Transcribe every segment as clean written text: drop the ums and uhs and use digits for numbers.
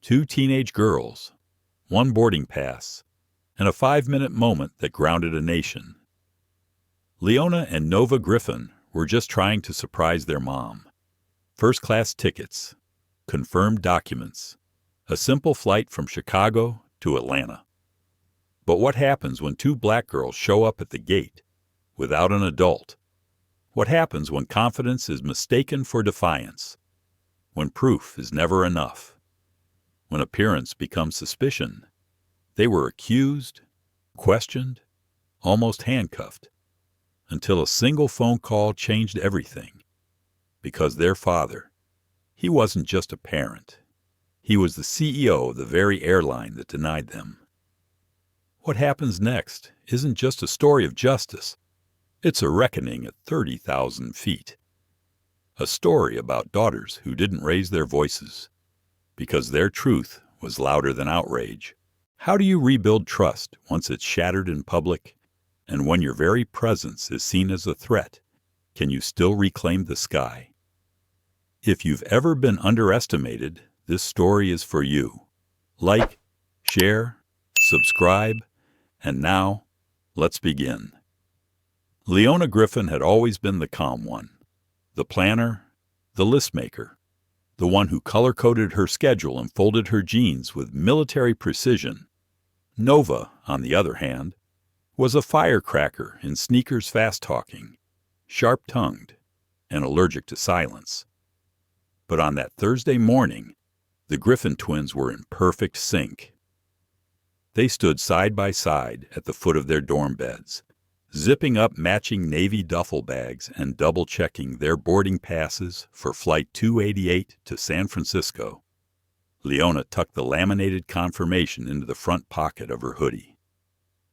2 teenage girls, 1 boarding pass, and a 5-minute moment that grounded a nation. Leona and Nova Griffin were just trying to surprise their mom. First-class tickets, confirmed documents, a simple flight from Chicago to Atlanta. But what happens when 2 black girls show up at the gate without an adult? What happens when confidence is mistaken for defiance? When proof is never enough? When appearance becomes suspicion? They were accused, questioned, almost handcuffed, until a single phone call changed everything. Because their father, he wasn't just a parent. He was the CEO of the very airline that denied them. What happens next isn't just a story of justice. It's a reckoning at 30,000 feet. A story about daughters who didn't raise their voices because their truth was louder than outrage. How do you rebuild trust once it's shattered in public? And when your very presence is seen as a threat, can you still reclaim the sky? If you've ever been underestimated, this story is for you. Like, share, subscribe, and now, let's begin. Leona Griffin had always been the calm one, the planner, the list maker, the one who color-coded her schedule and folded her jeans with military precision. Nova, on the other hand, was a firecracker in sneakers fast-talking, sharp-tongued, and allergic to silence. But on that Thursday morning, the Griffin twins were in perfect sync. They stood side by side at the foot of their dorm beds, zipping up matching Navy duffel bags and double-checking their boarding passes for Flight 288 to San Francisco. Leona tucked the laminated confirmation into the front pocket of her hoodie.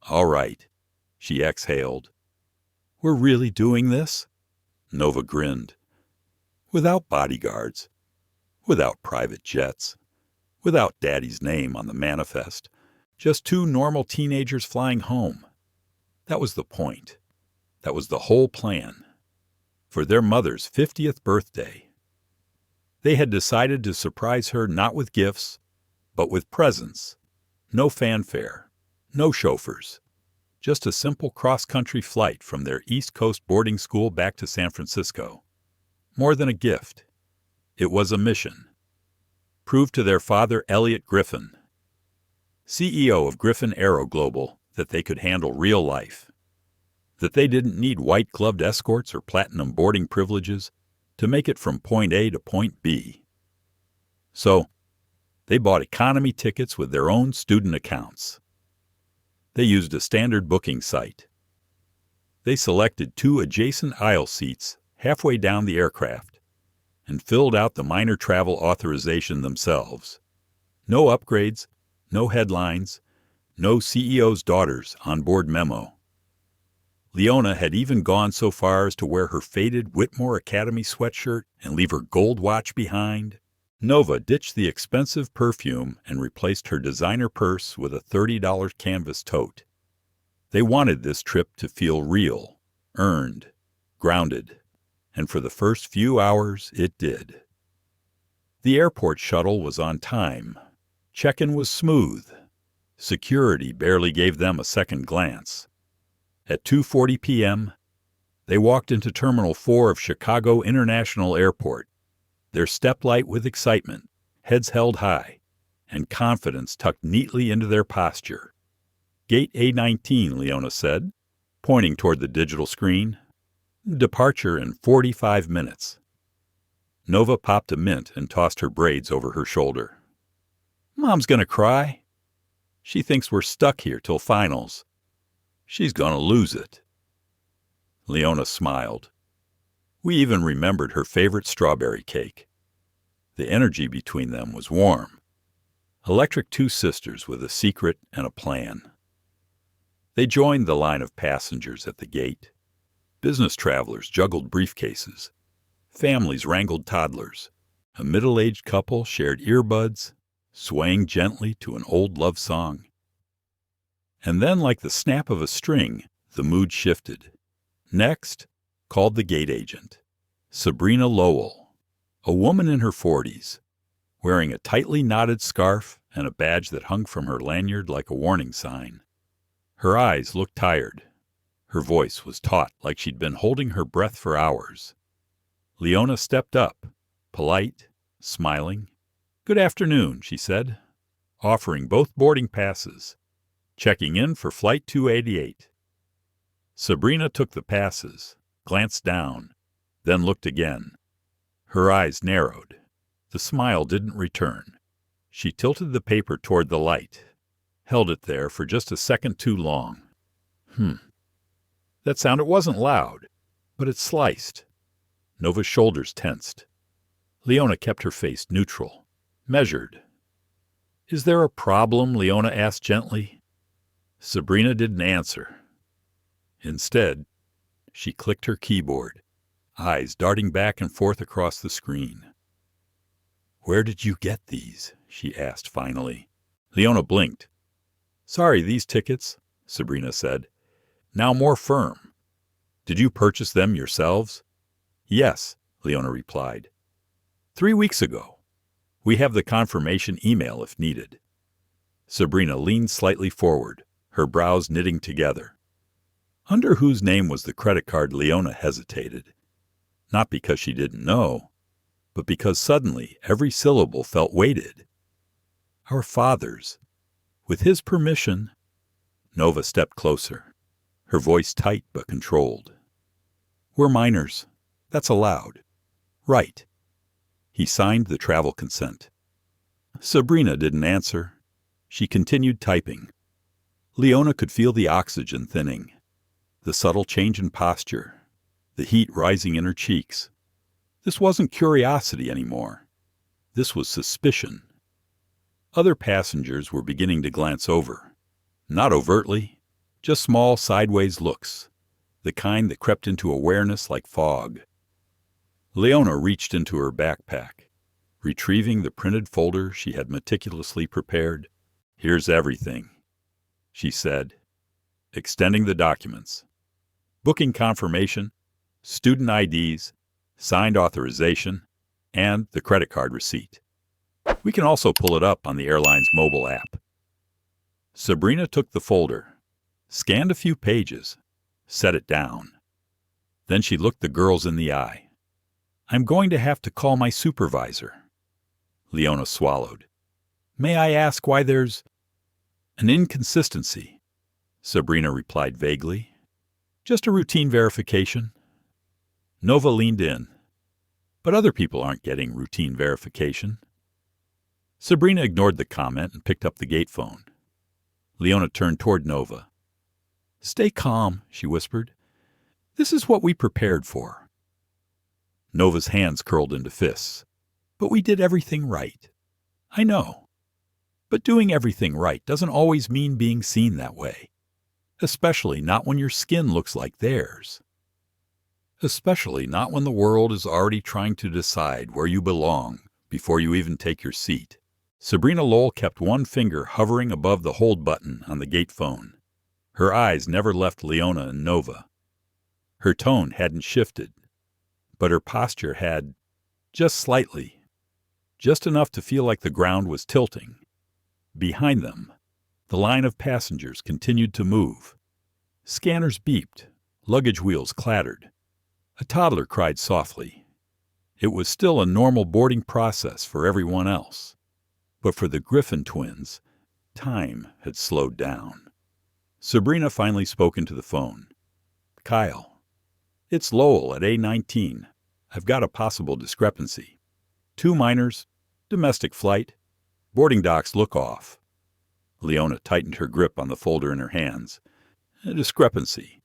"All right," she exhaled. "We're really doing this?" Nova grinned. "Without bodyguards, without private jets, without Daddy's name on the manifest, just 2 normal teenagers flying home. That was the point. That was the whole plan. For their mother's 50th birthday. They had decided to surprise her not with gifts, but with presents. No fanfare, no chauffeurs. Just a simple cross-country flight from their East Coast boarding school back to San Francisco. More than a gift. It was a mission. Prove to their father, Elliot Griffin, CEO of Griffin Aero Global, that they could handle real life. That they didn't need white-gloved escorts or platinum boarding privileges to make it from point A to point B. So, they bought economy tickets with their own student accounts. They used a standard booking site. They selected 2 adjacent aisle seats halfway down the aircraft and filled out the minor travel authorization themselves. No upgrades, no headlines, no CEO's daughters on-board memo. Leona had even gone so far as to wear her faded Whitmore Academy sweatshirt and leave her gold watch behind. Nova ditched the expensive perfume and replaced her designer purse with a $30 canvas tote. They wanted this trip to feel real, earned, grounded, and for the first few hours it did. The airport shuttle was on time. Check-in was smooth. Security barely gave them a second glance. At 2:40 p.m., they walked into Terminal 4 of Chicago International Airport, their step light with excitement, heads held high, and confidence tucked neatly into their posture. "Gate A19, Leona said, pointing toward the digital screen. "Departure in 45 minutes. Nova popped a mint and tossed her braids over her shoulder. "Mom's gonna cry. She thinks we're stuck here till finals. She's gonna lose it." Leona smiled. We even remembered her favorite strawberry cake. The energy between them was warm. Electric 2 sisters with a secret and a plan. They joined the line of passengers at the gate. Business travelers juggled briefcases. Families wrangled toddlers. A middle-aged couple shared earbuds, swaying gently to an old love song. And then, like the snap of a string, the mood shifted. Next, called the gate agent, Sabrina Lowell, a woman in her 40s, wearing a tightly knotted scarf and a badge that hung from her lanyard like a warning sign. Her eyes looked tired. Her voice was taut, like she'd been holding her breath for hours. Leona stepped up, polite, smiling. "Good afternoon," she said, offering both boarding passes. "Checking in for Flight 288. Sabrina took the passes, glanced down, then looked again. Her eyes narrowed. The smile didn't return. She tilted the paper toward the light, held it there for just a second too long. That sound, it wasn't loud, but it sliced. Nova's shoulders tensed. Leona kept her face neutral, measured. "Is there a problem?" Leona asked gently. Sabrina didn't answer. Instead, she clicked her keyboard, eyes darting back and forth across the screen. "Where did you get these?" she asked finally. Leona blinked. "Sorry, these tickets," Sabrina said. Now more firm. "Did you purchase them yourselves?" "Yes," Leona replied. 3 weeks ago. We have the confirmation email if needed." Sabrina leaned slightly forward, her brows knitting together. Under whose name was the credit card? Leona hesitated. Not because she didn't know, but because suddenly every syllable felt weighted. "Our father's. With his permission." Nova stepped closer, her voice tight but controlled. "We're minors. That's allowed." "Right." He signed the travel consent. Sabrina didn't answer. She continued typing. Leona could feel the oxygen thinning, the subtle change in posture, the heat rising in her cheeks. This wasn't curiosity anymore. This was suspicion. Other passengers were beginning to glance over. Not overtly, just small sideways looks, the kind that crept into awareness like fog. Leona reached into her backpack, retrieving the printed folder she had meticulously prepared. "Here's everything," she said, extending the documents. "Booking confirmation, student IDs, signed authorization, and the credit card receipt. We can also pull it up on the airline's mobile app." Sabrina took the folder, scanned a few pages, set it down. Then she looked the girls in the eye. "I'm going to have to call my supervisor." Leona swallowed. "May I ask why there's—" "An inconsistency," Sabrina replied vaguely. "Just a routine verification." Nova leaned in. "But other people aren't getting routine verification." Sabrina ignored the comment and picked up the gate phone. Leona turned toward Nova. "Stay calm," she whispered. "This is what we prepared for." Nova's hands curled into fists. "But we did everything right." "I know. But doing everything right doesn't always mean being seen that way. Especially not when your skin looks like theirs. Especially not when the world is already trying to decide where you belong before you even take your seat." Sabrina Lowell kept one finger hovering above the hold button on the gate phone. Her eyes never left Leona and Nova. Her tone hadn't shifted, but her posture had, just slightly, just enough to feel like the ground was tilting. Behind them, the line of passengers continued to move. Scanners beeped, luggage wheels clattered. A toddler cried softly. It was still a normal boarding process for everyone else. But for the Griffin twins, time had slowed down. Sabrina finally spoke into the phone. "Kyle, it's Lowell at A19. I've got a possible discrepancy. 2 minors, domestic flight, boarding docks look off." Leona tightened her grip on the folder in her hands. "A discrepancy.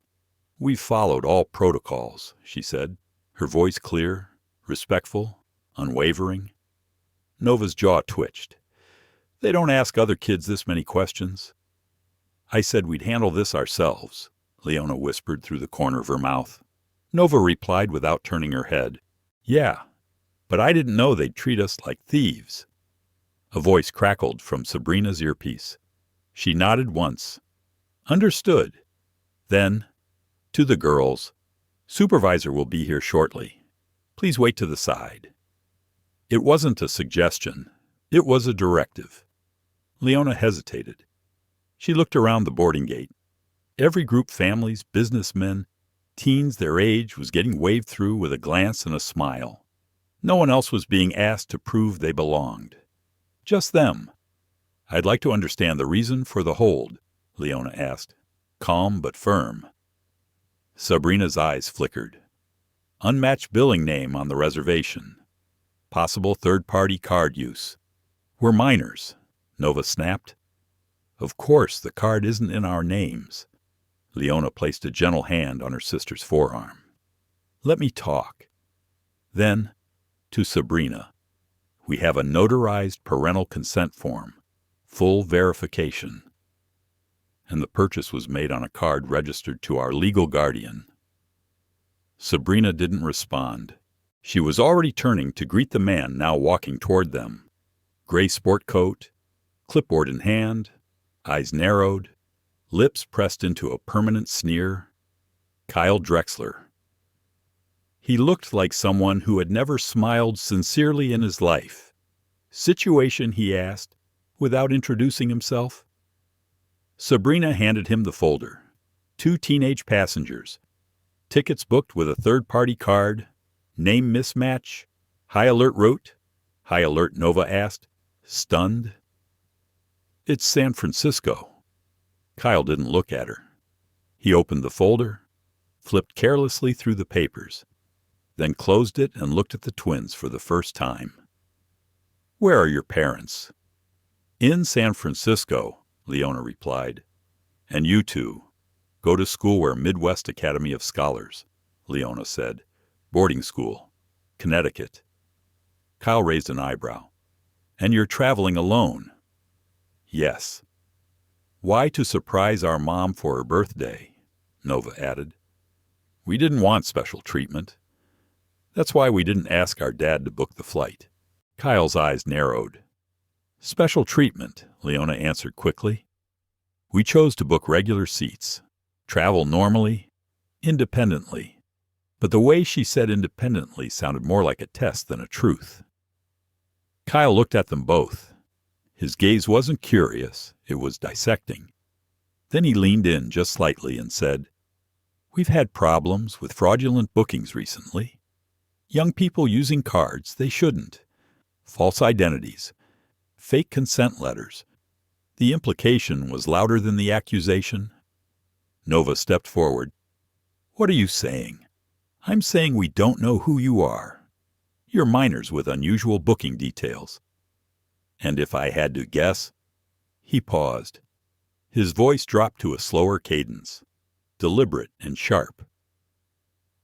We've followed all protocols," she said, her voice clear, respectful, unwavering. Nova's jaw twitched. "They don't ask other kids this many questions." "I said we'd handle this ourselves," Leona whispered through the corner of her mouth. Nova replied without turning her head. "Yeah, but I didn't know they'd treat us like thieves." A voice crackled from Sabrina's earpiece. She nodded once. "Understood." Then, to the girls, "Supervisor will be here shortly. Please wait to the side." It wasn't a suggestion. It was a directive. Leona hesitated. She looked around the boarding gate. Every group, families, businessmen, teens their age, was getting waved through with a glance and a smile. No one else was being asked to prove they belonged. Just them. "I'd like to understand the reason for the hold," Leona asked, calm but firm. Sabrina's eyes flickered. "Unmatched billing name on the reservation. Possible third-party card use. We're minors," Nova snapped. "Of course, the card isn't in our names." Leona placed a gentle hand on her sister's forearm. "Let me talk." Then, to Sabrina, "We have a notarized parental consent form, full verification. And the purchase was made on a card registered to our legal guardian." Sabrina didn't respond. She was already turning to greet the man now walking toward them. Gray sport coat, clipboard in hand, eyes narrowed, lips pressed into a permanent sneer. Kyle Drexler. He looked like someone who had never smiled sincerely in his life. "Situation?" he asked, without introducing himself. Sabrina handed him the folder. 2 teenage passengers. Tickets booked with a third-party card. Name mismatch. High alert wrote. High alert, Nova asked, stunned. "It's San Francisco." Kyle didn't look at her. He opened the folder, flipped carelessly through the papers, then closed it and looked at the twins for the first time. "Where are your parents?" "In San Francisco," Leona replied. "And you two go to school where Midwest Academy of Scholars," Leona said. "Boarding school, Connecticut." Kyle raised an eyebrow. "And you're traveling alone?" "Yes." "Why to surprise our mom for her birthday?" Nova added. "We didn't want special treatment. That's why we didn't ask our dad to book the flight." Kyle's eyes narrowed. "Special treatment," Leona answered quickly. "We chose to book regular seats, travel normally, independently." But the way she said independently sounded more like a test than a truth. Kyle looked at them both. His gaze wasn't curious, it was dissecting. Then he leaned in just slightly and said, "We've had problems with fraudulent bookings recently. Young people using cards they shouldn't. False identities. Fake consent letters." The implication was louder than the accusation. Nova stepped forward. "What are you saying?" "I'm saying we don't know who you are. You're minors with unusual booking details. And if I had to guess..." He paused. His voice dropped to a slower cadence, deliberate and sharp.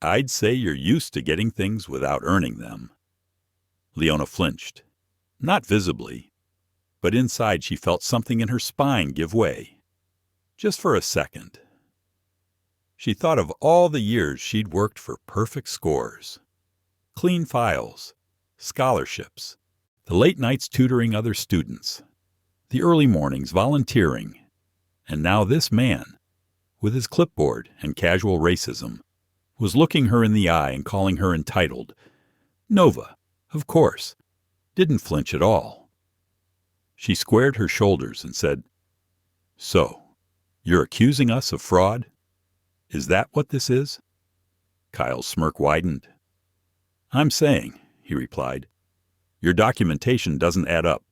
"I'd say you're used to getting things without earning them." Leona flinched. Not visibly, but inside she felt something in her spine give way. Just for a second. She thought of all the years she'd worked for perfect scores. Clean files, scholarships, the late nights tutoring other students, the early mornings volunteering, and now this man, with his clipboard and casual racism, was looking her in the eye and calling her entitled. Nova, of course, didn't flinch at all. She squared her shoulders and said, "So, you're accusing us of fraud? Is that what this is?" Kyle's smirk widened. "I'm saying," he replied, "your documentation doesn't add up.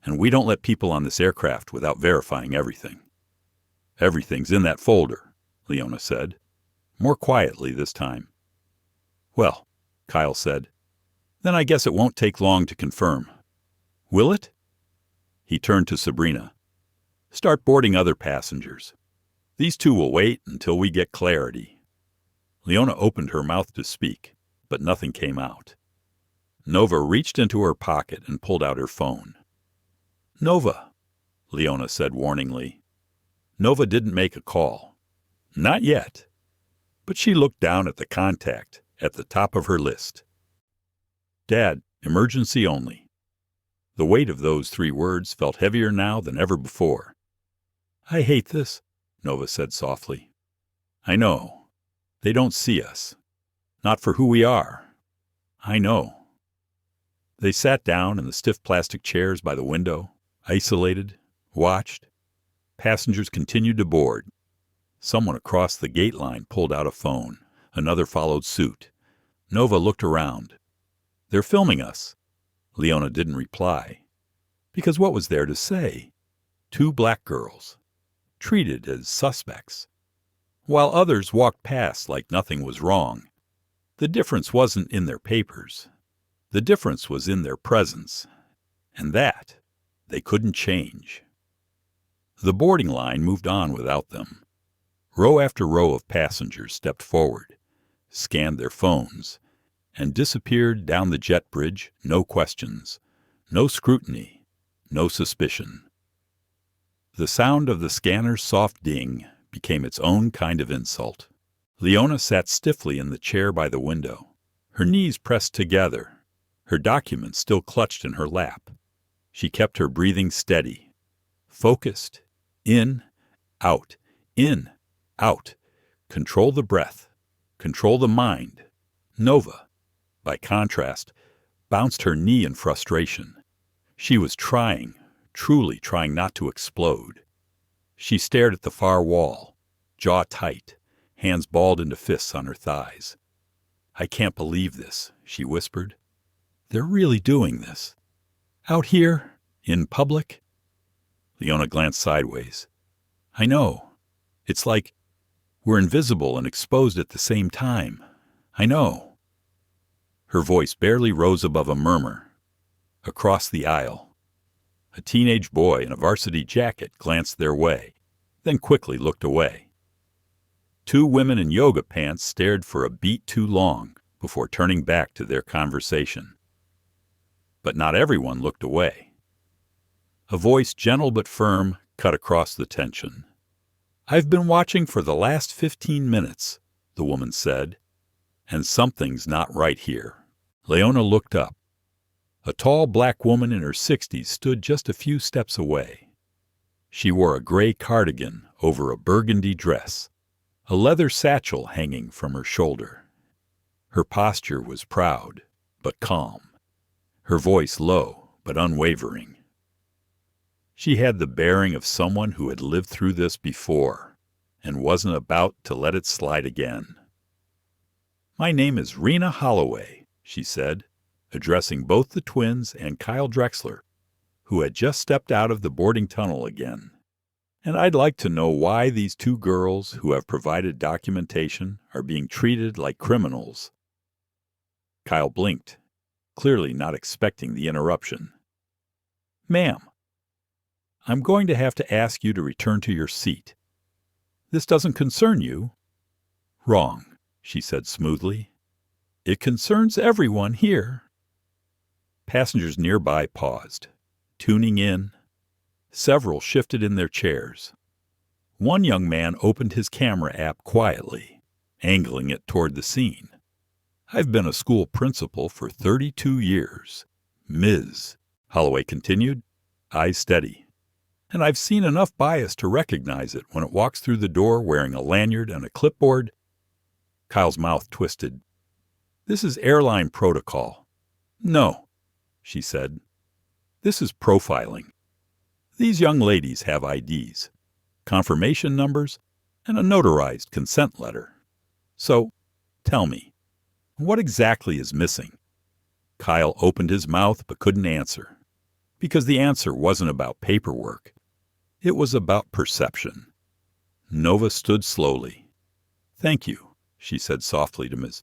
And we don't let people on this aircraft without verifying everything." "Everything's in that folder," Leona said, more quietly this time. "Well," Kyle said, "then I guess it won't take long to confirm. Will it?" He turned to Sabrina. "Start boarding other passengers. These two will wait until we get clarity." Leona opened her mouth to speak, but nothing came out. Nova reached into her pocket and pulled out her phone. "Nova," Leona said warningly. Nova didn't make a call. Not yet. But she looked down at the contact at the top of her list. "Dad, emergency only." The weight of those 3 words felt heavier now than ever before. "I hate this," Nova said softly. "I know. They don't see us. Not for who we are. I know." They sat down in the stiff plastic chairs by the window, isolated, watched. Passengers continued to board. Someone across the gate line pulled out a phone. Another followed suit. Nova looked around. "They're filming us." Leona didn't reply. Because what was there to say? Two black girls, treated as suspects, while others walked past like nothing was wrong. The difference wasn't in their papers. The difference was in their presence, and that they couldn't change. The boarding line moved on without them. Row after row of passengers stepped forward, scanned their phones, and disappeared down the jet bridge, no questions, no scrutiny, no suspicion. The sound of the scanner's soft ding became its own kind of insult. Leona sat stiffly in the chair by the window, her knees pressed together, her documents still clutched in her lap. She kept her breathing steady, focused, in, out, in, out. Control the breath, control the mind. Nova, by contrast, bounced her knee in frustration. She was trying, truly trying not to explode. She stared at the far wall, jaw tight, hands balled into fists on her thighs. "I can't believe this," she whispered. "They're really doing this. Out here, in public?" Leona glanced sideways. "I know. It's like we're invisible and exposed at the same time. I know." Her voice barely rose above a murmur. Across the aisle, a teenage boy in a varsity jacket glanced their way, then quickly looked away. Two women in yoga pants stared for a beat too long before turning back to their conversation. But not everyone looked away. A voice, gentle but firm, cut across the tension. "I've been watching for the last 15 minutes, the woman said, "and something's not right here." Leona looked up. A tall black woman in her 60s stood just a few steps away. She wore a gray cardigan over a burgundy dress, a leather satchel hanging from her shoulder. Her posture was proud, but calm. Her voice low, but unwavering. She had the bearing of someone who had lived through this before and wasn't about to let it slide again. "My name is Rena Holloway," she said, addressing both the twins and Kyle Drexler, who had just stepped out of the boarding tunnel again. "And I'd like to know why these two girls who have provided documentation are being treated like criminals." Kyle blinked, clearly not expecting the interruption. "Ma'am, I'm going to have to ask you to return to your seat. This doesn't concern you." "Wrong," she said smoothly. "It concerns everyone here." Passengers nearby paused, tuning in. Several shifted in their chairs. One young man opened his camera app quietly, angling it toward the scene. "I've been a school principal for 32 years. Ms." Holloway continued, eyes steady. "And I've seen enough bias to recognize it when it walks through the door wearing a lanyard and a clipboard." Kyle's mouth twisted. "This is airline protocol." "No," she said. "This is profiling. These young ladies have IDs, confirmation numbers, and a notarized consent letter. So, tell me, what exactly is missing?" Kyle opened his mouth but couldn't answer, because the answer wasn't about paperwork. It was about perception. Nova stood slowly. "Thank you," she said softly to Ms.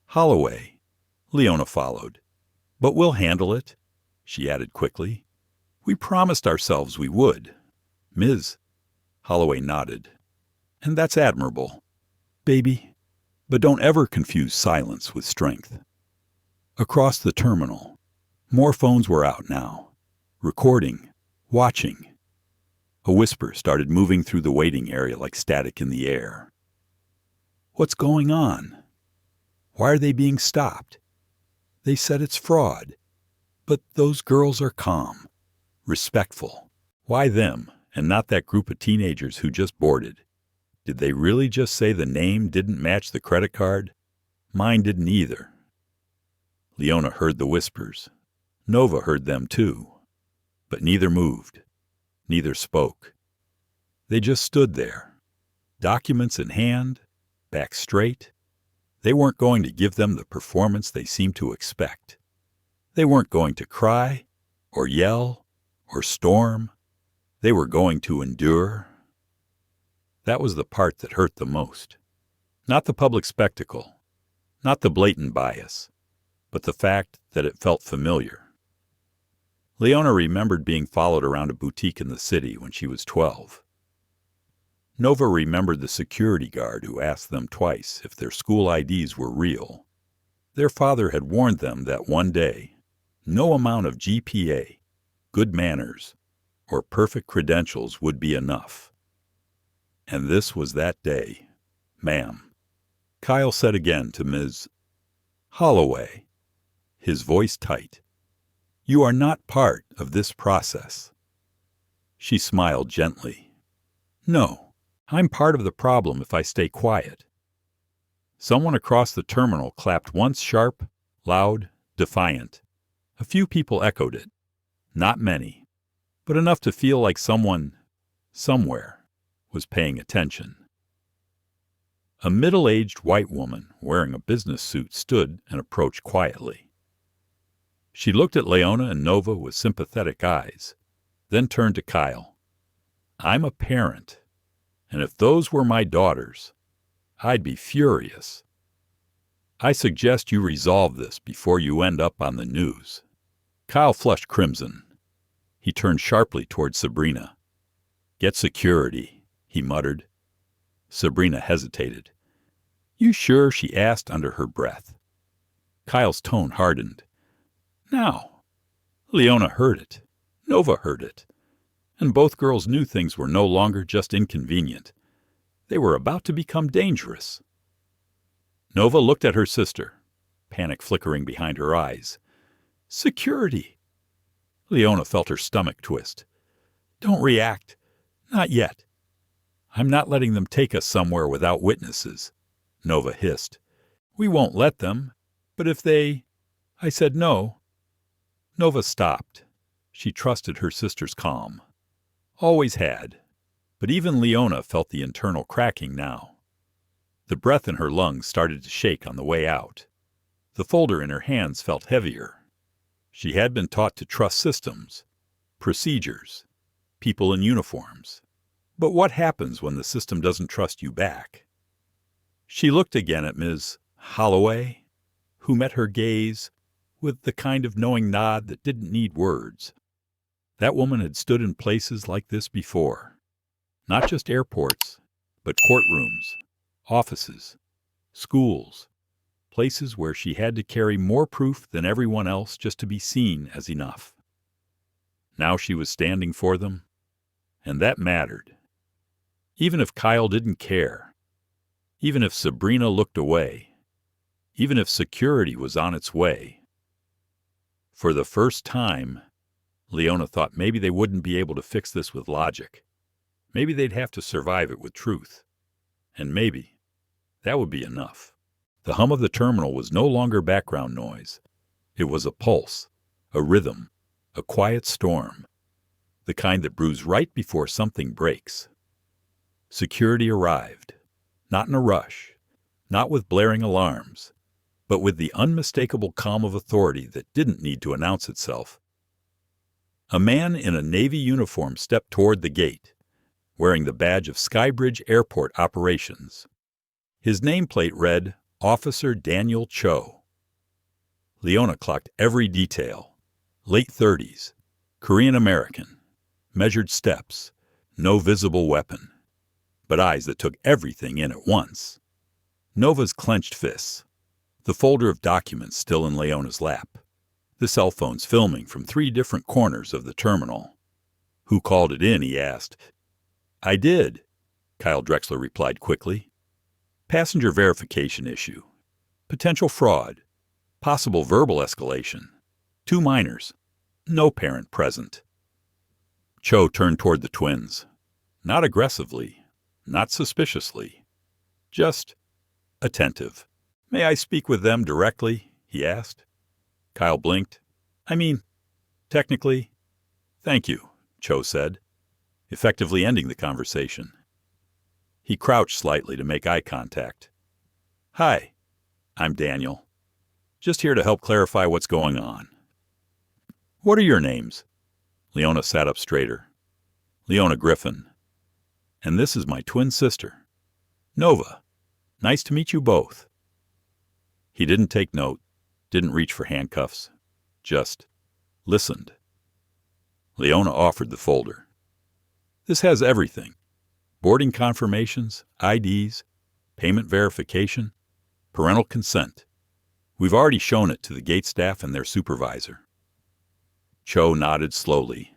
Holloway. Leona followed. "But we'll handle it," she added quickly. "We promised ourselves we would." "Ms." Holloway nodded. "And that's admirable, baby. But don't ever confuse silence with strength." Across the terminal, more phones were out now, recording, watching. A whisper started moving through the waiting area like static in the air. "What's going on? Why are they being stopped? They said it's fraud. But those girls are calm, respectful. Why them, and not that group of teenagers who just boarded? Did they really just say the name didn't match the credit card? Mine didn't either." Leona heard the whispers. Nova heard them too, but neither moved, neither spoke. They just stood there, documents in hand, back straight. They weren't going to give them the performance they seemed to expect. They weren't going to cry, or yell, or storm. They were going to endure. That was the part that hurt the most. Not the public spectacle, not the blatant bias, but the fact that it felt familiar. Leona remembered being followed around a boutique in the city when she was 12. Nova remembered the security guard who asked them twice if their school IDs were real. Their father had warned them that one day, no amount of GPA, good manners, or perfect credentials would be enough. And this was that day. "Ma'am," Kyle said again to Ms. Holloway, his voice tight. "You are not part of this process." She smiled gently. "No, I'm part of the problem if I stay quiet." Someone across the terminal clapped once sharp, loud, defiant. A few people echoed it. Not many, but enough to feel like someone, somewhere, was paying attention. A middle-aged white woman wearing a business suit stood and approached quietly. She looked at Leona and Nova with sympathetic eyes, then turned to Kyle. "I'm a parent, and if those were my daughters, I'd be furious. I suggest you resolve this before you end up on the news." Kyle flushed crimson. He turned sharply toward Sabrina. "Get security," he muttered. Sabrina hesitated. "You sure?" she asked under her breath. Kyle's tone hardened. Now, Leona heard it. Nova heard it. And both girls knew things were no longer just inconvenient. They were about to become dangerous. Nova looked at her sister, panic flickering behind her eyes. "Security!" Leona felt her stomach twist. "Don't react. Not yet." "I'm not letting them take us somewhere without witnesses," Nova hissed. "We won't let them. But if they—" I said no. Nova stopped. She trusted her sister's calm. Always had. But even Leona felt the internal cracking now. The breath in her lungs started to shake on the way out. The folder in her hands felt heavier. She had been taught to trust systems, procedures, people in uniforms. But what happens when the system doesn't trust you back? She looked again at Ms. Holloway, who met her gaze with the kind of knowing nod that didn't need words. That woman had stood in places like this before. Not just airports, but courtrooms, offices, schools, places where she had to carry more proof than everyone else just to be seen as enough. Now she was standing for them, and that mattered. Even if Kyle didn't care, even if Sabrina looked away, even if security was on its way. For the first time, Leona thought maybe they wouldn't be able to fix this with logic. Maybe they'd have to survive it with truth. And maybe that would be enough. The hum of the terminal was no longer background noise. It was a pulse, a rhythm, a quiet storm, the kind that brews right before something breaks. Security arrived, not in a rush, not with blaring alarms, but with the unmistakable calm of authority that didn't need to announce itself. A man in a Navy uniform stepped toward the gate, wearing the badge of Skybridge Airport Operations. His nameplate read, Officer Daniel Cho. Leona clocked every detail. Late 30s, Korean American, measured steps, no visible weapon, but eyes that took everything in at once. Nova's clenched fists, the folder of documents still in Leona's lap, the cell phones filming from 3 different corners of the terminal. Who called it in, he asked. I did, Kyle Drexler replied quickly. Passenger verification issue. Potential fraud. Possible verbal escalation. 2 minors. No parent present. Cho turned toward the twins. Not aggressively. Not suspiciously. Just attentive. May I speak with them directly? He asked. Kyle blinked. I mean, Technically, thank you, Cho said, effectively ending the conversation. He crouched slightly to make eye contact. Hi, I'm Daniel. Just here to help clarify what's going on. What are your names? Leona sat up straighter. Leona Griffin. And this is my twin sister, Nova. Nice to meet you both. He didn't take note, didn't reach for handcuffs, just listened. Leona offered the folder. This has everything. Boarding confirmations, IDs, payment verification, parental consent. We've already shown it to the gate staff and their supervisor. Cho nodded slowly,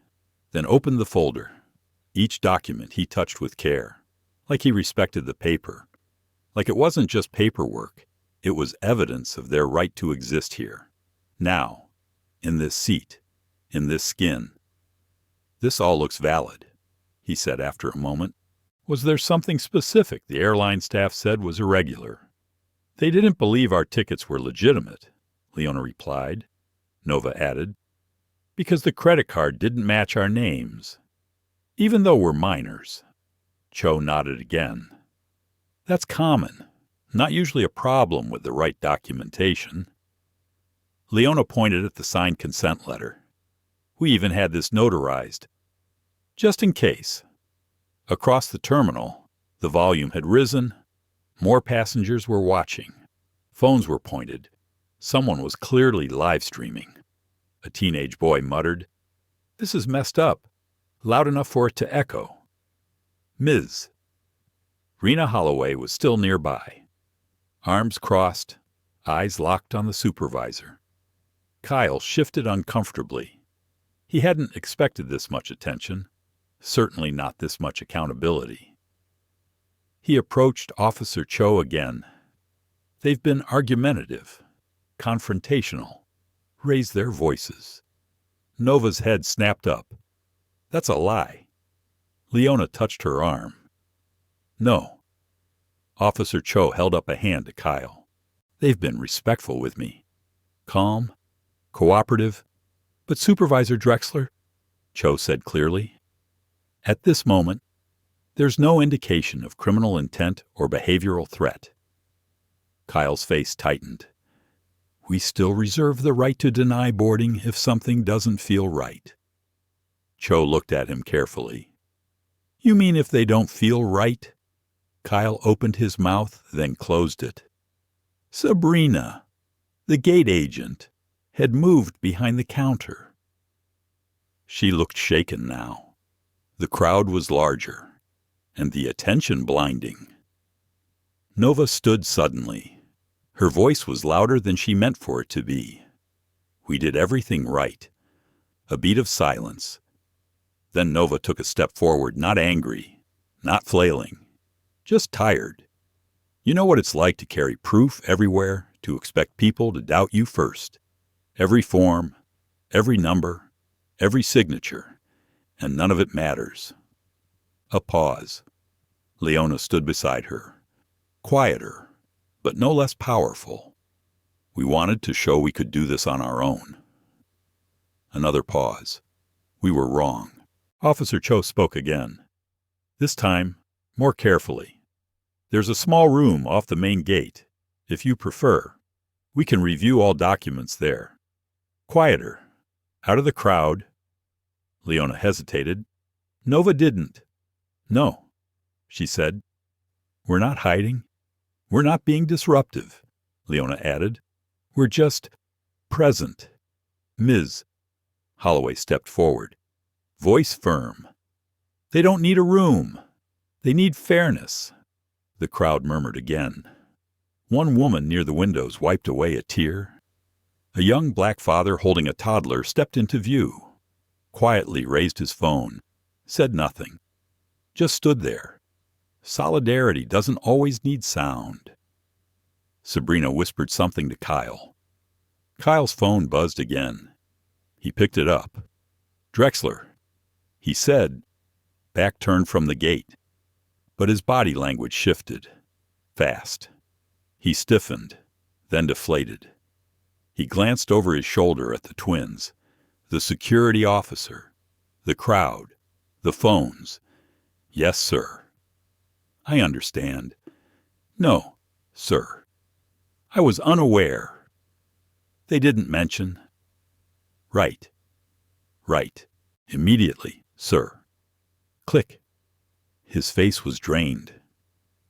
then opened the folder. Each document he touched with care, like he respected the paper, like it wasn't just paperwork, it was evidence of their right to exist here, now, in this seat, in this skin. This all looks valid, he said after a moment. Was there something specific the airline staff said was irregular? They didn't believe our tickets were legitimate, Leona replied. Nova added, because the credit card didn't match our names. Even though we're minors. Cho nodded again. That's common, not usually a problem with the right documentation. Leona pointed at the signed consent letter. We even had this notarized. Just in case. Across the terminal, the volume had risen. More passengers were watching. Phones were pointed. Someone was clearly live streaming. A teenage boy muttered, "This is messed up. Loud enough for it to echo." Ms. Rena Holloway was still nearby. Arms crossed, eyes locked on the supervisor. Kyle shifted uncomfortably. He hadn't expected this much attention, certainly not this much accountability. He approached Officer Cho again. They've been argumentative, confrontational, raised their voices. Nova's head snapped up. That's a lie. Leona touched her arm. No. Officer Cho held up a hand to Kyle. They've been respectful with me. Calm, cooperative. But Supervisor Drexler, Cho said clearly, at this moment, there's no indication of criminal intent or behavioral threat. Kyle's face tightened. We still reserve the right to deny boarding if something doesn't feel right. Cho looked at him carefully. You mean if they don't feel right? Kyle opened his mouth, then closed it. Sabrina, the gate agent, had moved behind the counter. She looked shaken now. The crowd was larger, and the attention blinding. Nova stood suddenly. Her voice was louder than she meant for it to be. We did everything right. A beat of silence. Then Nova took a step forward, not angry, not flailing, just tired. You know what it's like to carry proof everywhere, to expect people to doubt you first. Every form, every number, every signature, and none of it matters. A pause. Leona stood beside her, quieter, but no less powerful. We wanted to show we could do this on our own. Another pause. We were wrong. Officer Cho spoke again. This time, more carefully. There's a small room off the main gate. If you prefer, we can review all documents there. Quieter. Out of the crowd. Leona hesitated. Nova didn't. No, she said. We're not hiding. We're not being disruptive, Leona added. We're just present. Ms. Holloway stepped forward, voice firm. They don't need a room. They need fairness. The crowd murmured again. One woman near the windows wiped away a tear. A young black father holding a toddler stepped into view, quietly raised his phone, said nothing, just stood there. Solidarity doesn't always need sound. Sabrina whispered something to Kyle. Kyle's phone buzzed again. He picked it up. Drexler, he said, back turned from the gate. But his body language shifted, fast. He stiffened, then deflated. He glanced over his shoulder at the twins, The security officer, the crowd, the phones. Yes, sir. I understand. No, sir. I was unaware. They didn't mention. Right. Right. Immediately, sir. Click. His face was drained.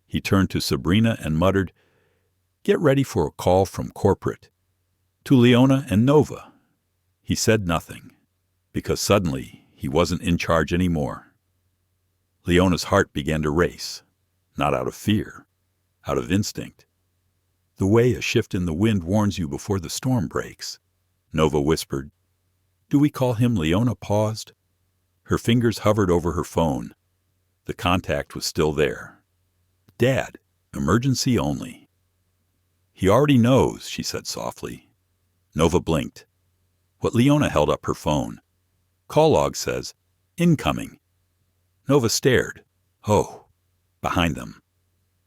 He turned to Sabrina and muttered, "Get ready for a call from corporate. To Leona and Nova." He said nothing, because suddenly he wasn't in charge anymore. Leona's heart began to race, not out of fear, out of instinct. "The way a shift in the wind warns you before the storm breaks," Nova whispered. "Do we call him?" Leona paused. Her fingers hovered over her phone. The contact was still there. "Dad, emergency only." "He already knows," she said softly. Nova blinked. But Leona held up her phone. "Call log says, incoming." Nova stared. Oh, behind them.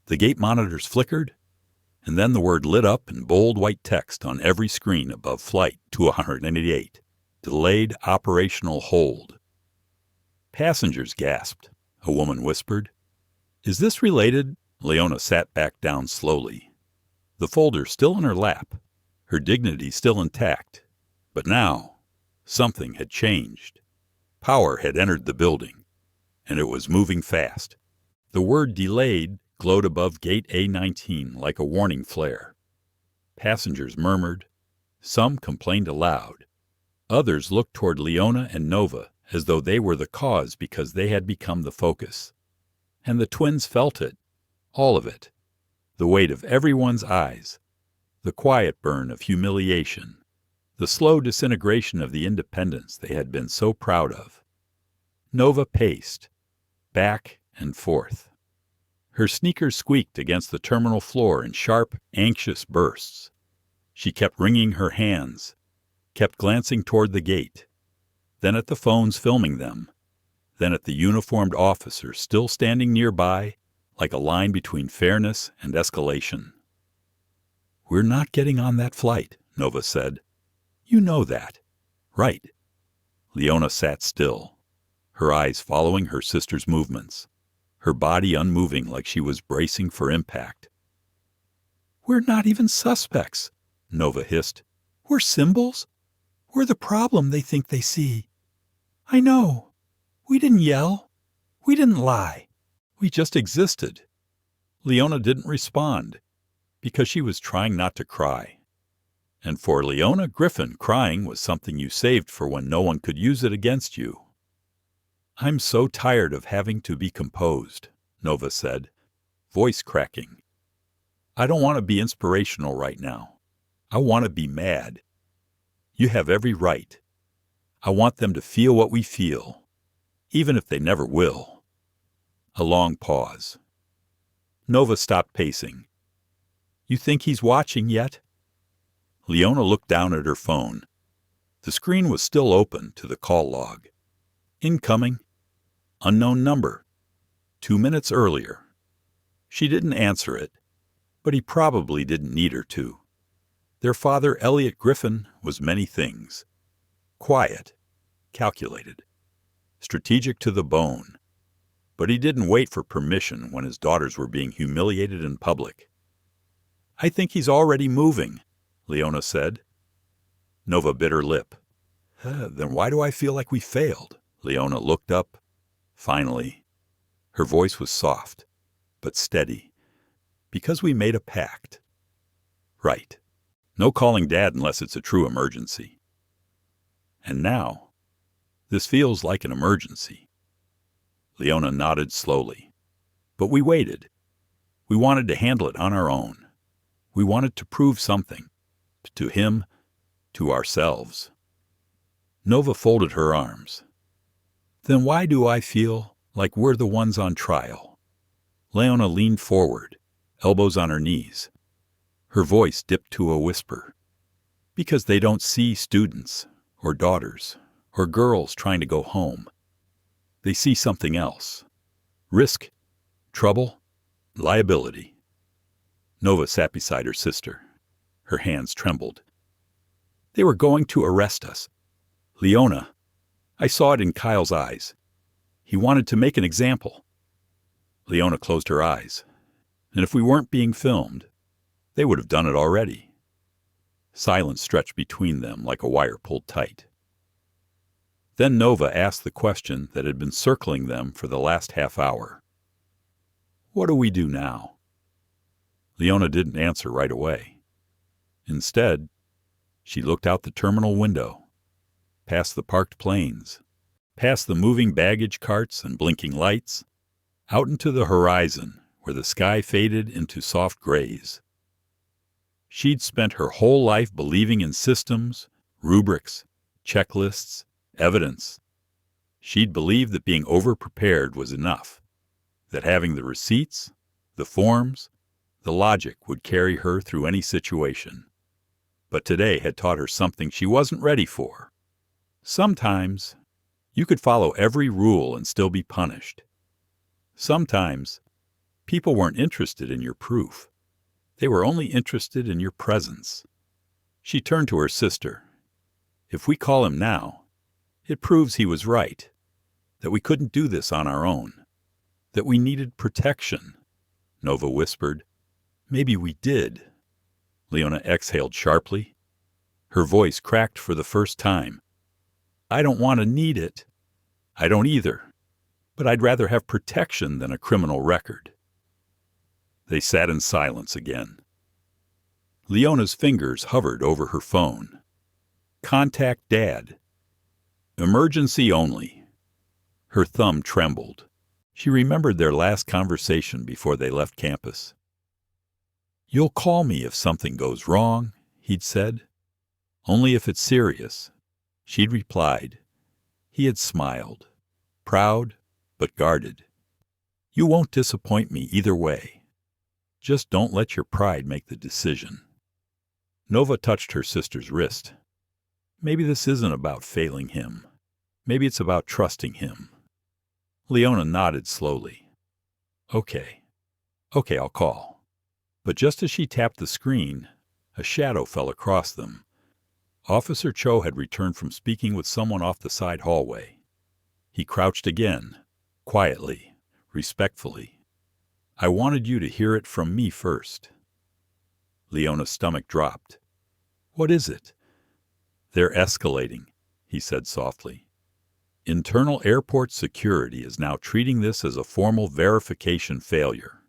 The gate monitors flickered, and then the word lit up in bold white text on every screen above Flight 288. Delayed operational hold. Passengers gasped. A woman whispered. "Is this related?" Leona sat back down slowly. The folder still in her lap, her dignity still intact. But now, something had changed. Power had entered the building, and it was moving fast. The word delayed glowed above Gate A19 like a warning flare. Passengers murmured. Some complained aloud. Others looked toward Leona and Nova as though they were the cause because they had become the focus. And the twins felt it, all of it, the weight of everyone's eyes, the quiet burn of humiliation, the slow disintegration of the independence they had been so proud of. Nova paced, back and forth. Her sneakers squeaked against the terminal floor in sharp, anxious bursts. She kept wringing her hands, kept glancing toward the gate, then at the phones filming them, then at the uniformed officer still standing nearby like a line between fairness and escalation. "We're not getting on that flight," Nova said. "You know that, right?" Leona sat still, her eyes following her sister's movements, her body unmoving like she was bracing for impact. "We're not even suspects," Nova hissed. "We're symbols. We're the problem they think they see. I know. We didn't yell. We didn't lie. We just existed." Leona didn't respond, because she was trying not to cry. And for Leona Griffin, crying was something you saved for when no one could use it against you. "I'm so tired of having to be composed," Nova said, voice cracking. "I don't want to be inspirational right now. I want to be mad. You have every right. I want them to feel what we feel, even if they never will." A long pause. Nova stopped pacing. "You think he's watching yet?" Leona looked down at her phone. The screen was still open to the call log. "Incoming. Unknown number. 2 minutes earlier." She didn't answer it, but he probably didn't need her to. Their father, Elliot Griffin, was many things. Quiet, calculated, strategic to the bone. But he didn't wait for permission when his daughters were being humiliated in public. "I think he's already moving," Leona said. Nova bit her lip. "Then why do I feel like we failed?" Leona looked up. Finally. Her voice was soft, but steady. "Because we made a pact." "Right. No calling Dad unless it's a true emergency." "And now, this feels like an emergency." Leona nodded slowly. "But we waited. We wanted to handle it on our own. We wanted to prove something. To him, to ourselves." Nova folded her arms. "Then why do I feel like we're the ones on trial?" Leona leaned forward, elbows on her knees. Her voice dipped to a whisper. "Because they don't see students, or daughters, or girls trying to go home. They see something else. Risk, trouble, liability." Nova sat beside her sister. Her hands trembled. "They were going to arrest us." Leona, I saw it in Kyle's eyes. He wanted to make an example. Leona closed her eyes. And if we weren't being filmed, they would have done it already. Silence stretched between them like a wire pulled tight. Then Nova asked the question that had been circling them for the last half hour. What do we do now? Leona didn't answer right away. Instead, she looked out the terminal window, past the parked planes, past the moving baggage carts and blinking lights, out into the horizon where the sky faded into soft grays. She'd spent her whole life believing in systems, rubrics, checklists, evidence. She'd believed that being over-prepared was enough, that having the receipts, the forms, the logic would carry her through any situation. But today had taught her something she wasn't ready for. Sometimes you could follow every rule and still be punished. Sometimes people weren't interested in your proof. They were only interested in your presence. She turned to her sister. If we call him now, it proves he was right, that we couldn't do this on our own, that we needed protection. Nova whispered. Maybe we did. Leona exhaled sharply. Her voice cracked for the first time. I don't want to need it. I don't either. But I'd rather have protection than a criminal record. They sat in silence again. Leona's fingers hovered over her phone. Contact Dad. Emergency only. Her thumb trembled. She remembered their last conversation before they left campus. You'll call me if something goes wrong, he'd said. Only if it's serious, she'd replied. He had smiled, proud but guarded. You won't disappoint me either way. Just don't let your pride make the decision. Nova touched her sister's wrist. Maybe this isn't about failing him. Maybe it's about trusting him. Leona nodded slowly. Okay, I'll call. But just as she tapped the screen, a shadow fell across them. Officer Cho had returned from speaking with someone off the side hallway. He crouched again, quietly, respectfully. I wanted you to hear it from me first. Leona's stomach dropped. What is it? They're escalating, he said softly. Internal airport security is now treating this as a formal verification failure.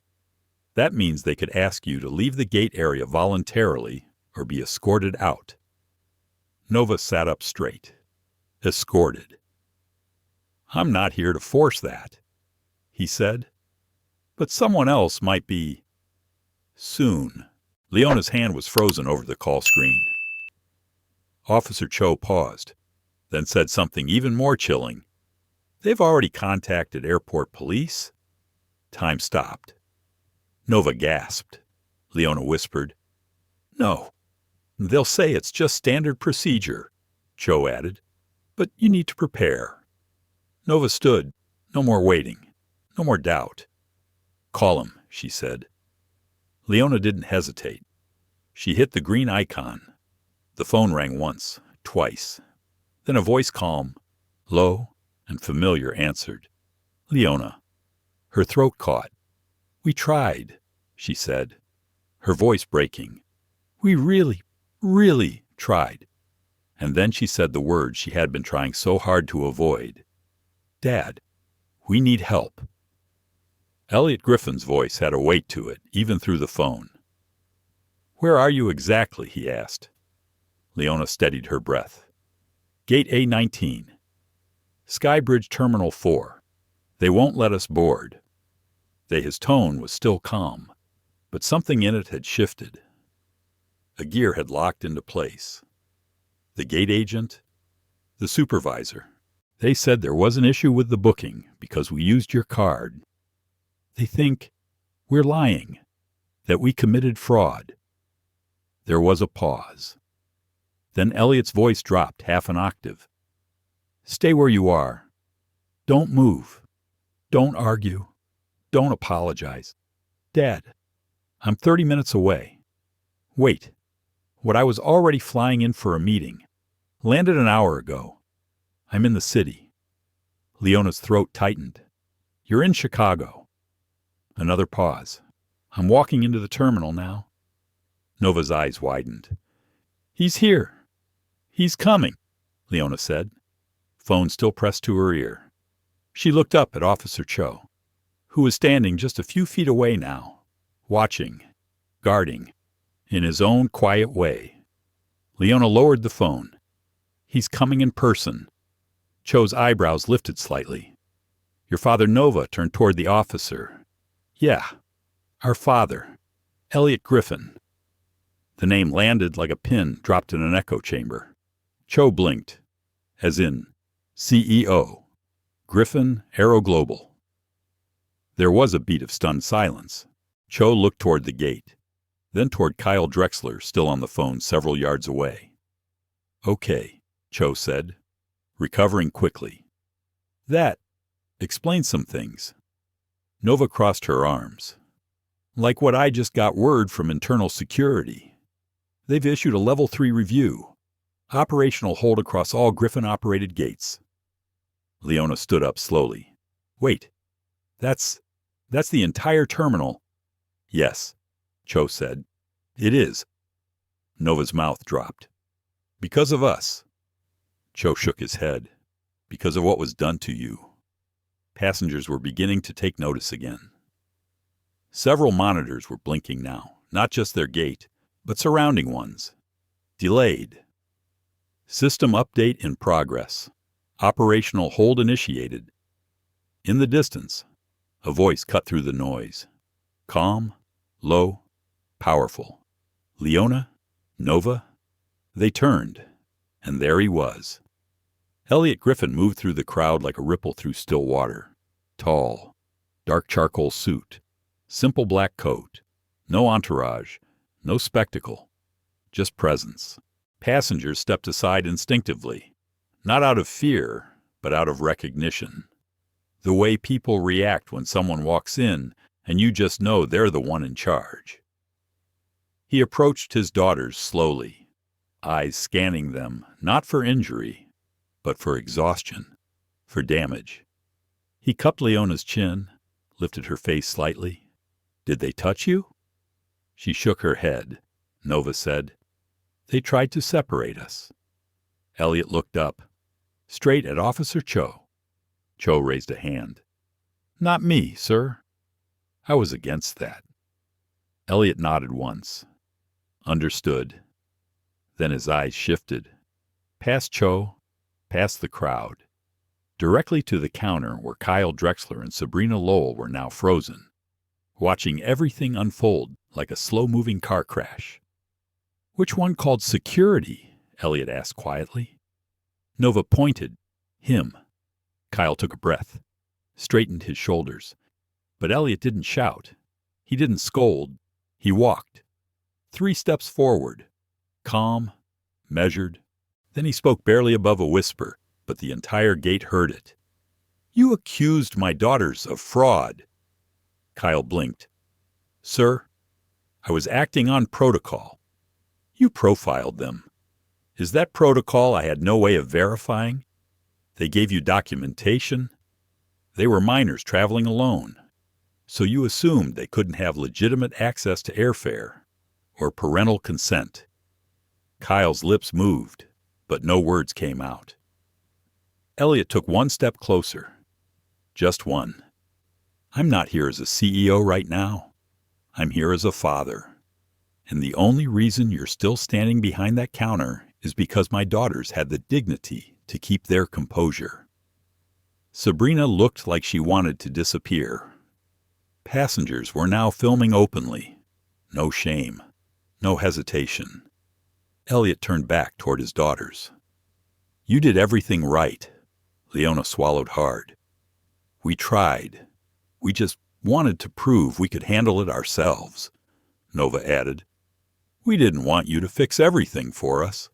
That means they could ask you to leave the gate area voluntarily or be escorted out. Nova sat up straight. Escorted. I'm not here to force that, he said. But someone else might be. Soon. Leona's hand was frozen over the call screen. Officer Cho paused, then said something even more chilling. They've already contacted airport police. Time stopped. Nova gasped. Leona whispered. No. They'll say it's just standard procedure, Cho added. But you need to prepare. Nova stood. No more waiting. No more doubt. Call him, she said. Leona didn't hesitate. She hit the green icon. The phone rang once, twice. Then a voice calm, low, and familiar answered. Leona. Her throat caught. We tried, she said, her voice breaking. We really, really tried. And then she said the words she had been trying so hard to avoid. Dad, we need help. Elliot Griffin's voice had a weight to it, even through the phone. Where are you exactly? He asked. Leona steadied her breath. Gate A19. Skybridge Terminal 4. They won't let us board. His tone was still calm, but something in it had shifted. A gear had locked into place. The gate agent, the supervisor, they said there was an issue with the booking because we used your card. They think we're lying, that we committed fraud. There was a pause. Then Elliot's voice dropped half an octave. Stay where you are. Don't move. Don't argue. Don't apologize. Dad, I'm 30 minutes away. Wait. What I was already flying in for a meeting. Landed an hour ago. I'm in the city. Leona's throat tightened. You're in Chicago. Another pause. I'm walking into the terminal now. Nova's eyes widened. He's here. He's coming, Leona said, phone still pressed to her ear. She looked up at Officer Cho, who was standing just a few feet away now, watching, guarding, in his own quiet way. Leona lowered the phone. He's coming in person. Cho's eyebrows lifted slightly. Your father Nova turned toward the officer. Yeah, our father, Elliot Griffin. The name landed like a pin dropped in an echo chamber. Cho blinked, as in CEO, Griffin Aero Global. There was a beat of stunned silence. Cho looked toward the gate, then toward Kyle Drexler, still on the phone several yards away. Okay, Cho said, recovering quickly. That explains some things. Nova crossed her arms. Like what I just got word from internal security. They've issued a Level 3 review. Operational hold across all Griffin-operated gates. Leona stood up slowly. Wait, that's the entire terminal. Yes, Cho said. It is. Nova's mouth dropped. Because of us. Cho shook his head. Because of what was done to you. Passengers were beginning to take notice again. Several monitors were blinking now, not just their gate, but surrounding ones. Delayed. System update in progress. Operational hold initiated. In the distance, a voice cut through the noise. Calm, low, powerful. Leona? Nova? They turned, and there he was. Elliot Griffin moved through the crowd like a ripple through still water. Tall, dark charcoal suit, simple black coat, no entourage, no spectacle, just presence. Passengers stepped aside instinctively, not out of fear, but out of recognition. The way people react when someone walks in and you just know they're the one in charge. He approached his daughters slowly, eyes scanning them, not for injury, but for exhaustion, for damage. He cupped Leona's chin, lifted her face slightly. Did they touch you? She shook her head. Nova said, They tried to separate us. Elliot looked up, straight at Officer Cho. Cho raised a hand. Not me, sir. I was against that. Elliot nodded once. Understood. Then his eyes shifted. Past Cho, past the crowd. Directly to the counter where Kyle Drexler and Sabrina Lowell were now frozen, watching everything unfold like a slow-moving car crash. Which one called security? Elliot asked quietly. Nova pointed. Him. Kyle took a breath, straightened his shoulders. But Elliot didn't shout. He didn't scold. He walked. 3 steps forward. Calm, measured. Then he spoke barely above a whisper, but the entire gate heard it. You accused my daughters of fraud. Kyle blinked. Sir, I was acting on protocol. You profiled them. Is that protocol I had no way of verifying? They gave you documentation. They were minors traveling alone. So you assumed they couldn't have legitimate access to airfare or parental consent. Kyle's lips moved, but no words came out. Elliot took 1 step closer. Just one. I'm not here as a CEO right now. I'm here as a father. And the only reason you're still standing behind that counter is because my daughters had the dignity to keep their composure. Sabrina looked like she wanted to disappear. Passengers were now filming openly. No shame. No hesitation. Elliot turned back toward his daughters. You did everything right. Leona swallowed hard. We tried. We just wanted to prove we could handle it ourselves, Nova added. We didn't want you to fix everything for us.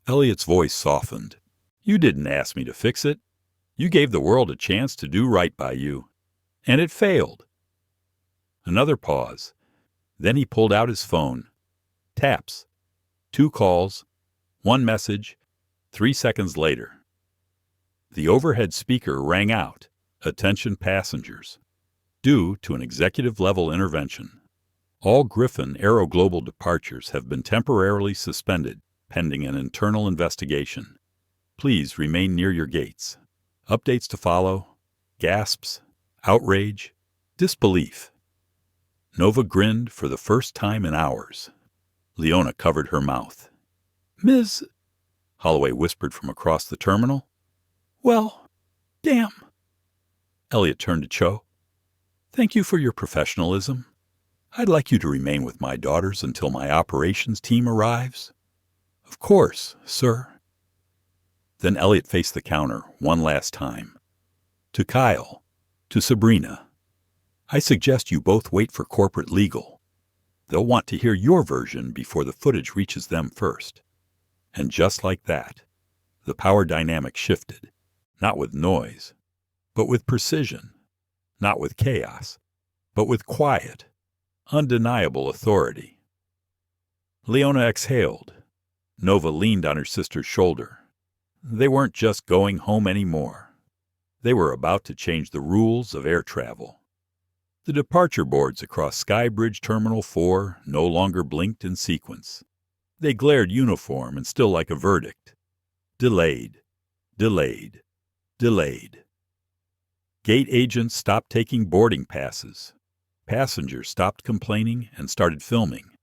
Elliot's voice softened. You didn't ask me to fix it. You gave the world a chance to do right by you. And it failed. Another pause. Then he pulled out his phone. Taps. 2 calls. 1 message. 3 seconds later. The overhead speaker rang out, "Attention passengers. Due to an executive-level intervention, all Griffin Aero Global departures have been temporarily suspended pending an internal investigation. Please remain near your gates." Updates to follow. Gasps, outrage, disbelief. Nova grinned for the first time in hours. Leona covered her mouth. "Ms. Holloway whispered from across the terminal. "Well, damn." Elliot turned to Cho. "Thank you for your professionalism. I'd like you to remain with my daughters until my operations team arrives." "Of course, sir." Then Elliot faced the counter one last time. To Kyle, to Sabrina. "I suggest you both wait for corporate legal. They'll want to hear your version before the footage reaches them first." And just like that, the power dynamic shifted, not with noise, but with precision, not with chaos, but with quiet, undeniable authority. Leona exhaled. Nova leaned on her sister's shoulder. They weren't just going home anymore. They were about to change the rules of air travel. The departure boards across Skybridge Terminal 4 no longer blinked in sequence. They glared uniform and still like a verdict. Delayed, delayed, delayed. Gate agents stopped taking boarding passes. Passengers stopped complaining and started filming.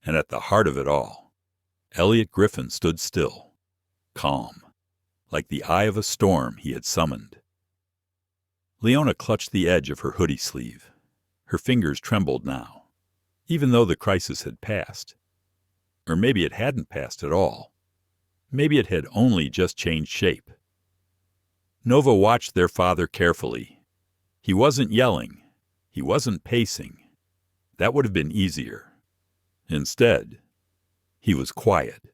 And at the heart of it all, Elliot Griffin stood still, calm, like the eye of a storm he had summoned. Leona clutched the edge of her hoodie sleeve. Her fingers trembled now, even though the crisis had passed. Or maybe it hadn't passed at all. Maybe it had only just changed shape. Nova watched their father carefully. He wasn't yelling. He wasn't pacing. That would have been easier. Instead, he was quiet,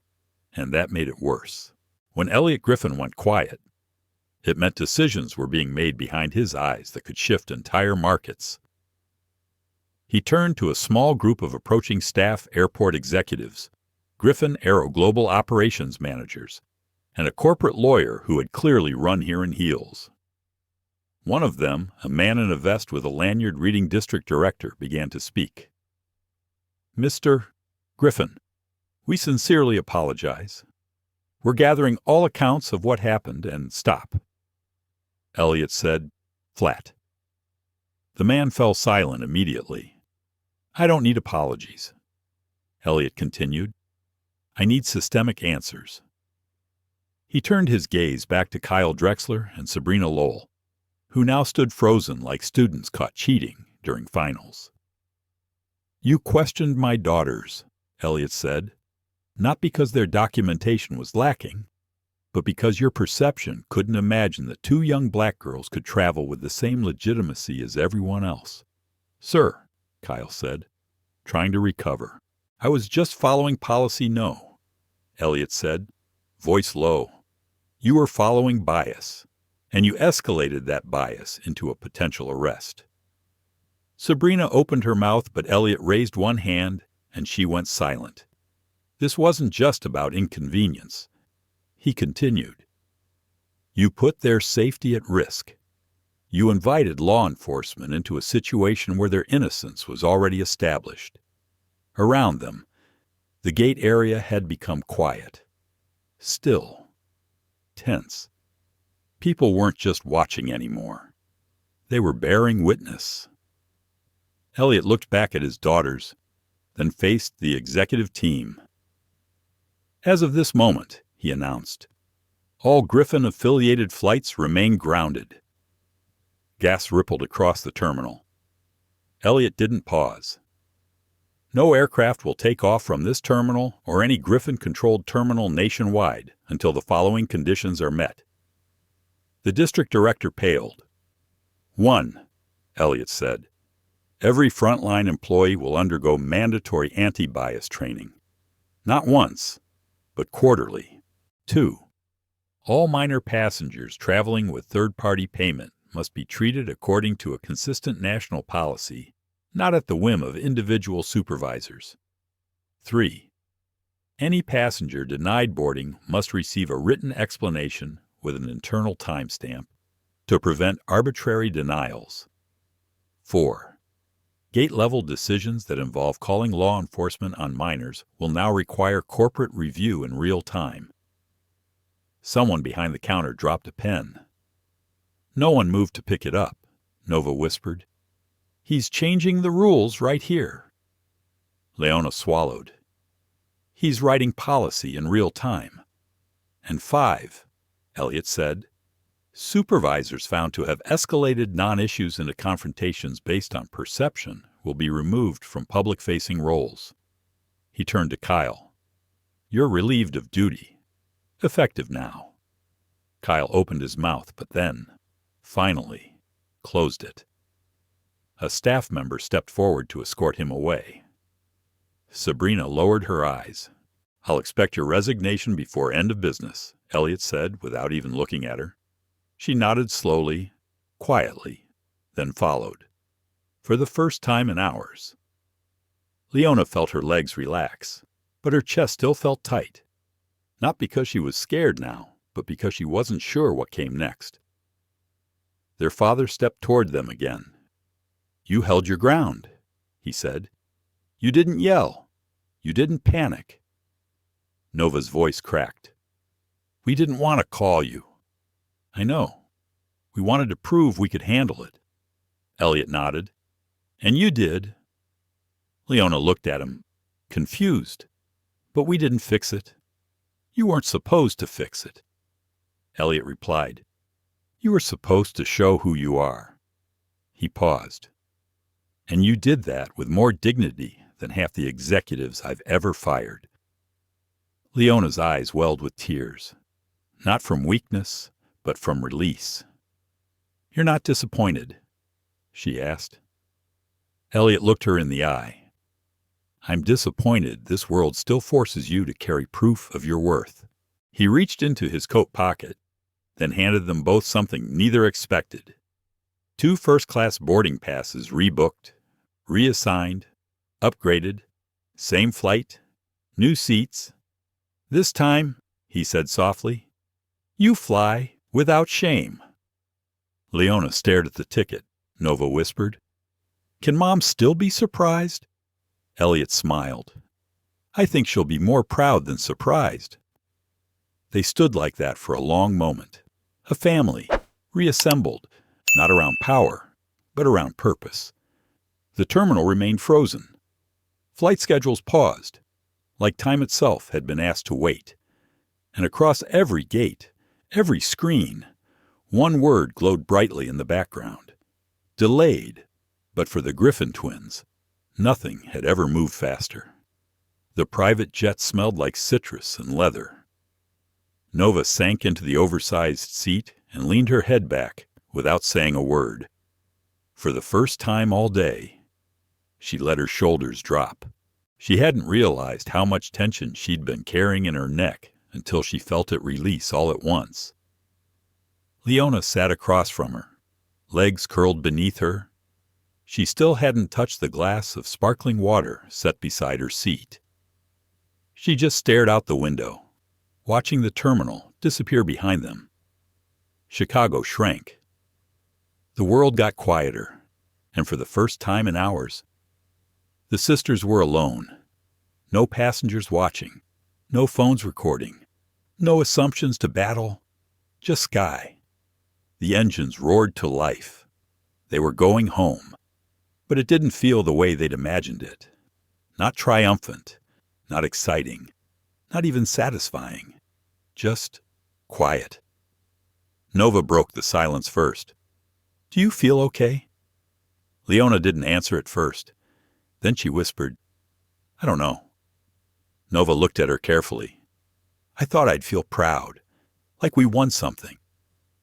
and that made it worse. When Elliot Griffin went quiet, it meant decisions were being made behind his eyes that could shift entire markets. He turned to a small group of approaching staff airport executives, Griffin Aero Global Operations managers, and a corporate lawyer who had clearly run here in heels. One of them, a man in a vest with a lanyard reading district director, began to speak. "Mr. Griffin, we sincerely apologize. We're gathering all accounts of what happened and stop." Elliot said, flat. The man fell silent immediately. "I don't need apologies," Elliot continued. "I need systemic answers." He turned his gaze back to Kyle Drexler and Sabrina Lowell, who now stood frozen like students caught cheating during finals. "You questioned my daughters," Elliot said, "not because their documentation was lacking, but because your perception couldn't imagine that two young black girls could travel with the same legitimacy as everyone else." "Sir," Kyle said, trying to recover. "I was just following policy no," Elliot said, voice low. "You were following bias, and you escalated that bias into a potential arrest." Sabrina opened her mouth, but Elliot raised one hand, and she went silent. This wasn't just about inconvenience. He continued. "You put their safety at risk. You invited law enforcement into a situation where their innocence was already established. Around them, the gate area had become quiet, still, tense. People weren't just watching anymore. They were bearing witness." Elliot looked back at his daughters, then faced the executive team. "As of this moment," he announced, "all Griffin-affiliated flights remain grounded." Gas rippled across the terminal. Elliot didn't pause. "No aircraft will take off from this terminal or any Griffin-controlled terminal nationwide until the following conditions are met." The district director paled. "1," Elliot said, "every frontline employee will undergo mandatory anti-bias training. Not once, but quarterly. 2, all minor passengers traveling with third-party payment must be treated according to a consistent national policy, not at the whim of individual supervisors. 3, any passenger denied boarding must receive a written explanation with an internal timestamp to prevent arbitrary denials. 4. Gate-level decisions that involve calling law enforcement on minors will now require corporate review in real time. Someone behind the counter dropped a pen. No one moved to pick it up, Nova whispered. He's changing the rules right here. Leona swallowed. He's writing policy in real time. And 5, Elliot said, supervisors found to have escalated non-issues into confrontations based on perception will be removed from public-facing roles. He turned to Kyle. You're relieved of duty. Effective now. Kyle opened his mouth, but then, finally, closed it. A staff member stepped forward to escort him away. Sabrina lowered her eyes. I'll expect your resignation before end of business, Elliot said without even looking at her. She nodded slowly, quietly, then followed. For the first time in hours. Leona felt her legs relax, but her chest still felt tight. Not because she was scared now, but because she wasn't sure what came next. Their father stepped toward them again. You held your ground, he said. You didn't yell. You didn't panic. Nova's voice cracked. We didn't want to call you. I know. We wanted to prove we could handle it. Elliot nodded. And you did. Leona looked at him, confused. But we didn't fix it. You weren't supposed to fix it. Elliot replied. You were supposed to show who you are. He paused. And you did that with more dignity than half the executives I've ever fired. Leona's eyes welled with tears. Not from weakness, but from release. You're not disappointed? She asked. Elliot looked her in the eye. I'm disappointed this world still forces you to carry proof of your worth. He reached into his coat pocket, then handed them both something neither expected. 2 first-class boarding passes rebooked, reassigned, upgraded, same flight, new seats. This time, he said softly, you fly without shame. Leona stared at the ticket, Nova whispered. Can Mom still be surprised? Elliot smiled. I think she'll be more proud than surprised. They stood like that for a long moment. A family, reassembled, not around power, but around purpose. The terminal remained frozen. Flight schedules paused, like time itself had been asked to wait. And across every gate, every screen, one word glowed brightly in the background. Delayed, but for the Griffin twins, nothing had ever moved faster. The private jet smelled like citrus and leather. Nova sank into the oversized seat and leaned her head back without saying a word. For the first time all day, she let her shoulders drop. She hadn't realized how much tension she'd been carrying in her neck until she felt it release all at once. Leona sat across from her, legs curled beneath her. She still hadn't touched the glass of sparkling water set beside her seat. She just stared out the window, watching the terminal disappear behind them. Chicago shrank. The world got quieter, and for the first time in hours, the sisters were alone. No passengers watching, no phones recording, no assumptions to battle, just sky. The engines roared to life. They were going home, but it didn't feel the way they'd imagined it. Not triumphant, not exciting, not even satisfying, just quiet. Nova broke the silence first. Do you feel okay? Leona didn't answer at first. Then she whispered, I don't know. Nova looked at her carefully. I thought I'd feel proud, like we won something.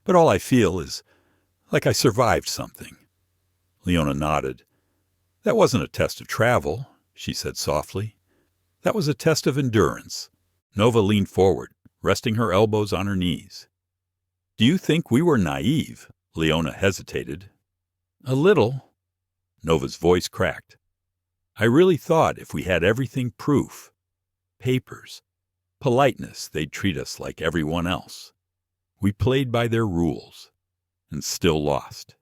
But all I feel is like I survived something. Leona nodded. That wasn't a test of travel, she said softly. That was a test of endurance. Nova leaned forward, resting her elbows on her knees. Do you think we were naive? Leona hesitated. A little. Nova's voice cracked. I really thought if we had everything proof, papers, politeness, they'd treat us like everyone else. We played by their rules and still lost.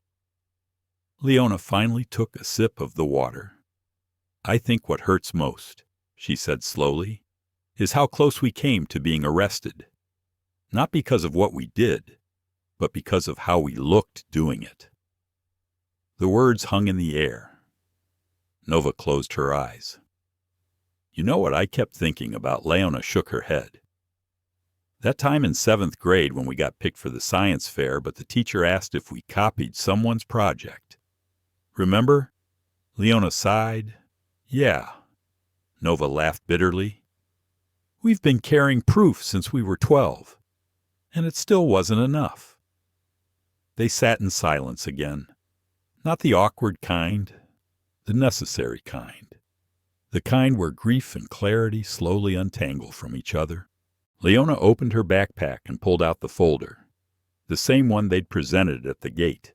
Leona finally took a sip of the water. I think what hurts most, she said slowly, is how close we came to being arrested. Not because of what we did, but because of how we looked doing it. The words hung in the air. Nova closed her eyes. You know what I kept thinking about? Leona shook her head. That time in 7th grade when we got picked for the science fair, but the teacher asked if we copied someone's project. Remember? Leona sighed. Yeah. Nova laughed bitterly. We've been carrying proof since we were 12, and it still wasn't enough. They sat in silence again. Not the awkward kind, the necessary kind. The kind where grief and clarity slowly untangle from each other. Leona opened her backpack and pulled out the folder, the same one they'd presented at the gate.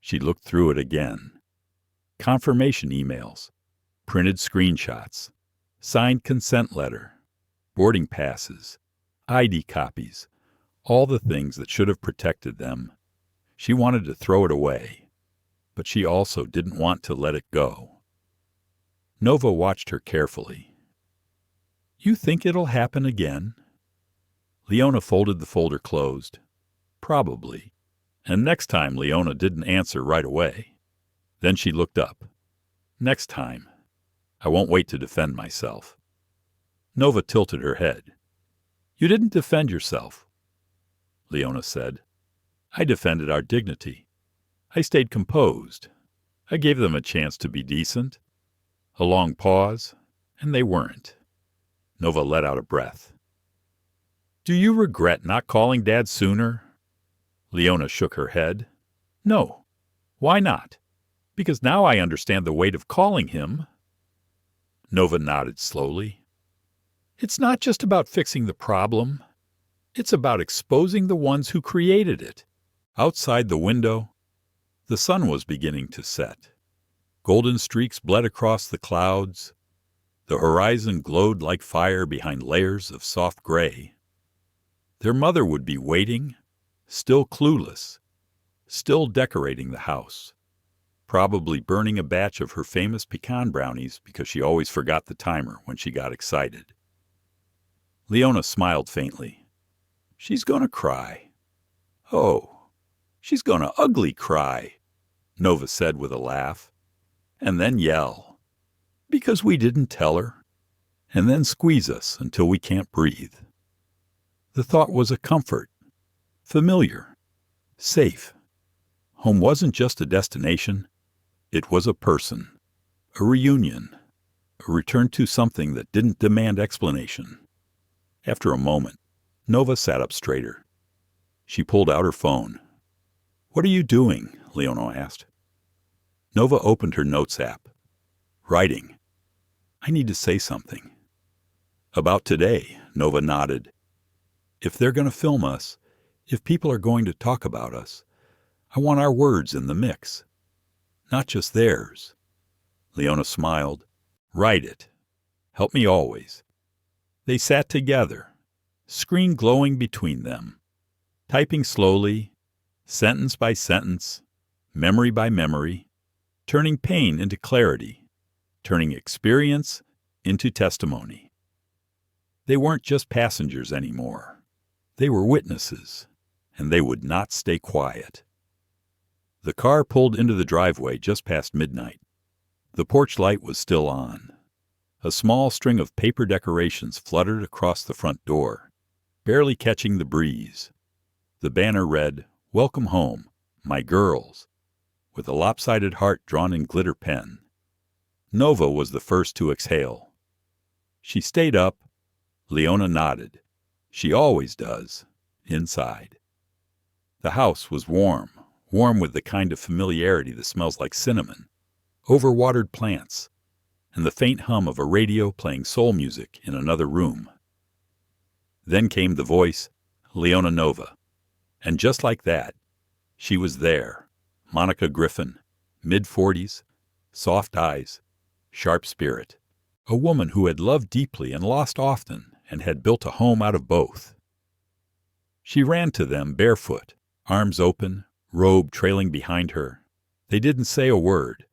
She looked through it again. Confirmation emails, printed screenshots, signed consent letter, boarding passes, ID copies, all the things that should have protected them. She wanted to throw it away, but she also didn't want to let it go. Nova watched her carefully. You think it'll happen again? Leona folded the folder closed. Probably. And next time Leona didn't answer right away. Then she looked up. Next time. I won't wait to defend myself. Nova tilted her head. You didn't defend yourself, Leona said. I defended our dignity. I stayed composed. I gave them a chance to be decent. A long pause, and they weren't. Nova let out a breath. Do you regret not calling Dad sooner? Leona shook her head. No. Why not? Because now I understand the weight of calling him. Nova nodded slowly. It's not just about fixing the problem. It's about exposing the ones who created it. Outside the window, the sun was beginning to set. Golden streaks bled across the clouds. The horizon glowed like fire behind layers of soft gray. Their mother would be waiting, still clueless, still decorating the house, probably burning a batch of her famous pecan brownies because she always forgot the timer when she got excited. Leona smiled faintly. She's gonna cry. Oh, she's gonna ugly cry, Nova said with a laugh, and then yell, because we didn't tell her, and then squeeze us until we can't breathe. The thought was a comfort, familiar, safe. Home wasn't just a destination, it was a person, a reunion, a return to something that didn't demand explanation. After a moment, Nova sat up straighter. She pulled out her phone. What are you doing? Leona asked. Nova opened her notes app. Writing. I need to say something. About today, Nova nodded. If they're going to film us, if people are going to talk about us, I want our words in the mix. Not just theirs. Leona smiled. Write it. Help me always. They sat together, screen glowing between them, typing slowly, sentence by sentence, memory by memory, turning pain into clarity, turning experience into testimony. They weren't just passengers anymore. They were witnesses, and they would not stay quiet. The car pulled into the driveway just past midnight. The porch light was still on. A small string of paper decorations fluttered across the front door, barely catching the breeze. The banner read, Welcome home, my girls, with a lopsided heart drawn in glitter pen. Nova was the first to exhale. She stayed up. Leona nodded. She always does, inside. The house was warm with the kind of familiarity that smells like cinnamon, overwatered plants, and the faint hum of a radio playing soul music in another room. Then came the voice, Leona Nova. And just like that, she was there, Monica Griffin, mid-40s, soft eyes, sharp spirit, a woman who had loved deeply and lost often and had built a home out of both. She ran to them barefoot, arms open, robe trailing behind her. They didn't say a word,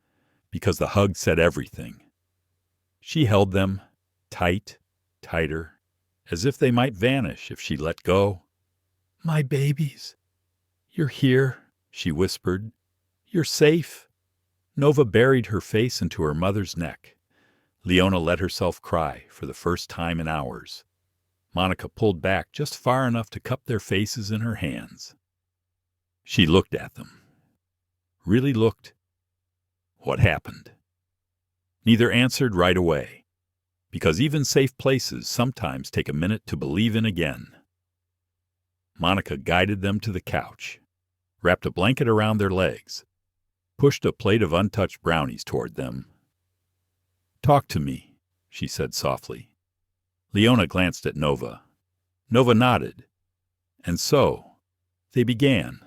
because the hug said everything. She held them, tight, tighter, as if they might vanish if she let go. "My babies, you're here," she whispered. "You're safe." Nova buried her face into her mother's neck. Leona let herself cry for the first time in hours. Monica pulled back just far enough to cup their faces in her hands. She looked at them. Really looked. What happened? Neither answered right away, because even safe places sometimes take a minute to believe in again. Monica guided them to the couch, wrapped a blanket around their legs, pushed a plate of untouched brownies toward them. "Talk to me," she said softly. Leona glanced at Nova. Nova nodded. And so, they began,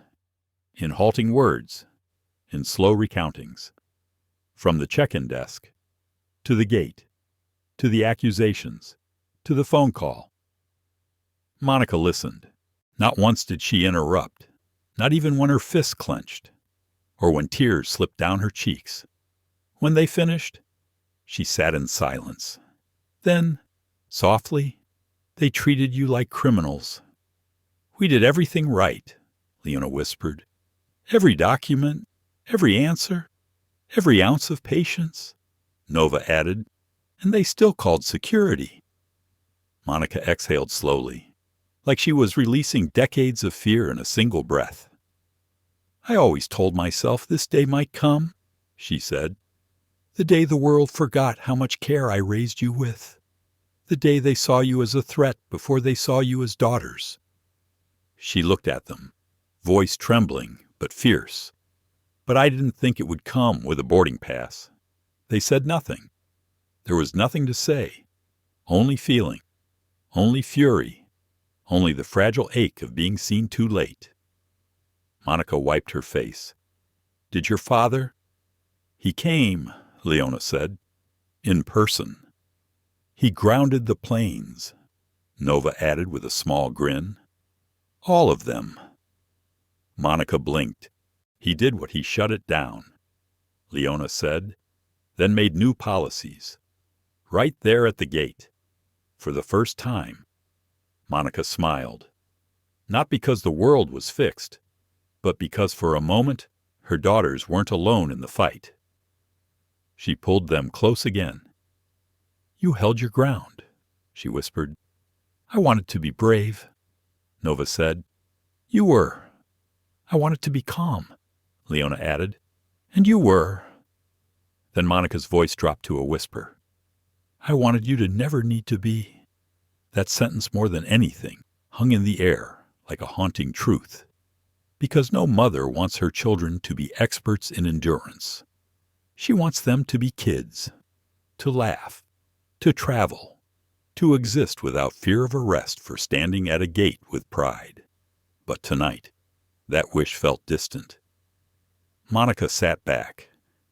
in halting words, in slow recountings. From the check-in desk, to the gate, to the accusations, to the phone call. Monica listened. Not once did she interrupt, not even when her fists clenched, or when tears slipped down her cheeks. When they finished, she sat in silence. Then, softly, "They treated you like criminals." "We did everything right," Leona whispered. "Every document, every answer, every ounce of patience," Nova added, "and they still called security." Monica exhaled slowly, like she was releasing decades of fear in a single breath. "I always told myself this day might come," she said. "The day the world forgot how much care I raised you with. The day they saw you as a threat before they saw you as daughters." She looked at them, voice trembling but fierce. "But I didn't think it would come with a boarding pass." They said nothing. There was nothing to say. Only feeling. Only fury. Only the fragile ache of being seen too late. Monica wiped her face. "Did your father?" "He came," Leona said. "In person. He grounded the planes," Nova added with a small grin. "All of them." Monica blinked. "He did what he shut it down," Leona said, then made new policies. Right there at the gate. For the first time. Monica smiled. Not because the world was fixed, but because for a moment her daughters weren't alone in the fight. She pulled them close again. "You held your ground," she whispered. "I wanted to be brave," Nova said. "You were." "I wanted to be calm," Leona added. "And you were." Then Monica's voice dropped to a whisper. "I wanted you to never need to be." That sentence, more than anything, hung in the air like a haunting truth. Because no mother wants her children to be experts in endurance. She wants them to be kids, to laugh, to travel, to exist without fear of arrest for standing at a gate with pride. But tonight, that wish felt distant. Monica sat back,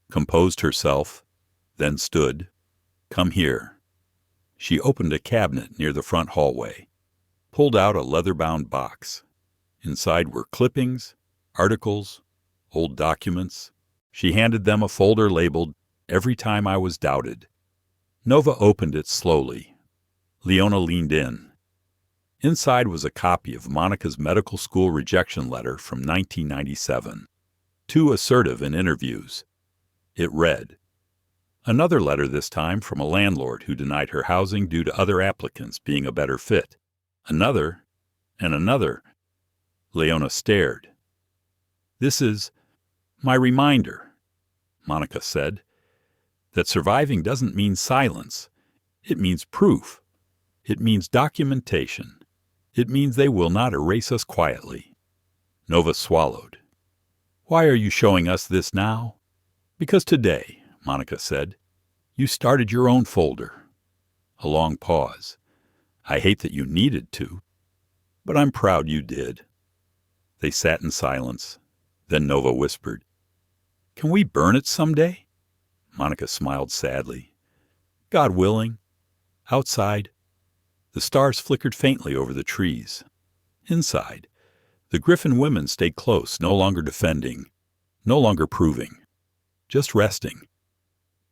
composed herself, then stood. "Come here." She opened a cabinet near the front hallway, pulled out a leather-bound box. Inside were clippings, articles, old documents. She handed them a folder labeled, "Every Time I Was Doubted." Nova opened it slowly. Leona leaned in. Inside was a copy of Monica's medical school rejection letter from 1997, too assertive in interviews. It read, another letter this time from a landlord who denied her housing due to other applicants being a better fit. Another, and another. Leona stared. "This is my reminder," Monica said, "that surviving doesn't mean silence. It means proof. It means documentation. It means they will not erase us quietly." Nova swallowed. "Why are you showing us this now?" "Because today," Monica said, "you started your own folder." A long pause. "I hate that you needed to, but I'm proud you did." They sat in silence. Then Nova whispered, "Can we burn it someday?" Monica smiled sadly. "God willing." Outside, the stars flickered faintly over the trees. Inside, the Griffin women stayed close, no longer defending, no longer proving, just resting.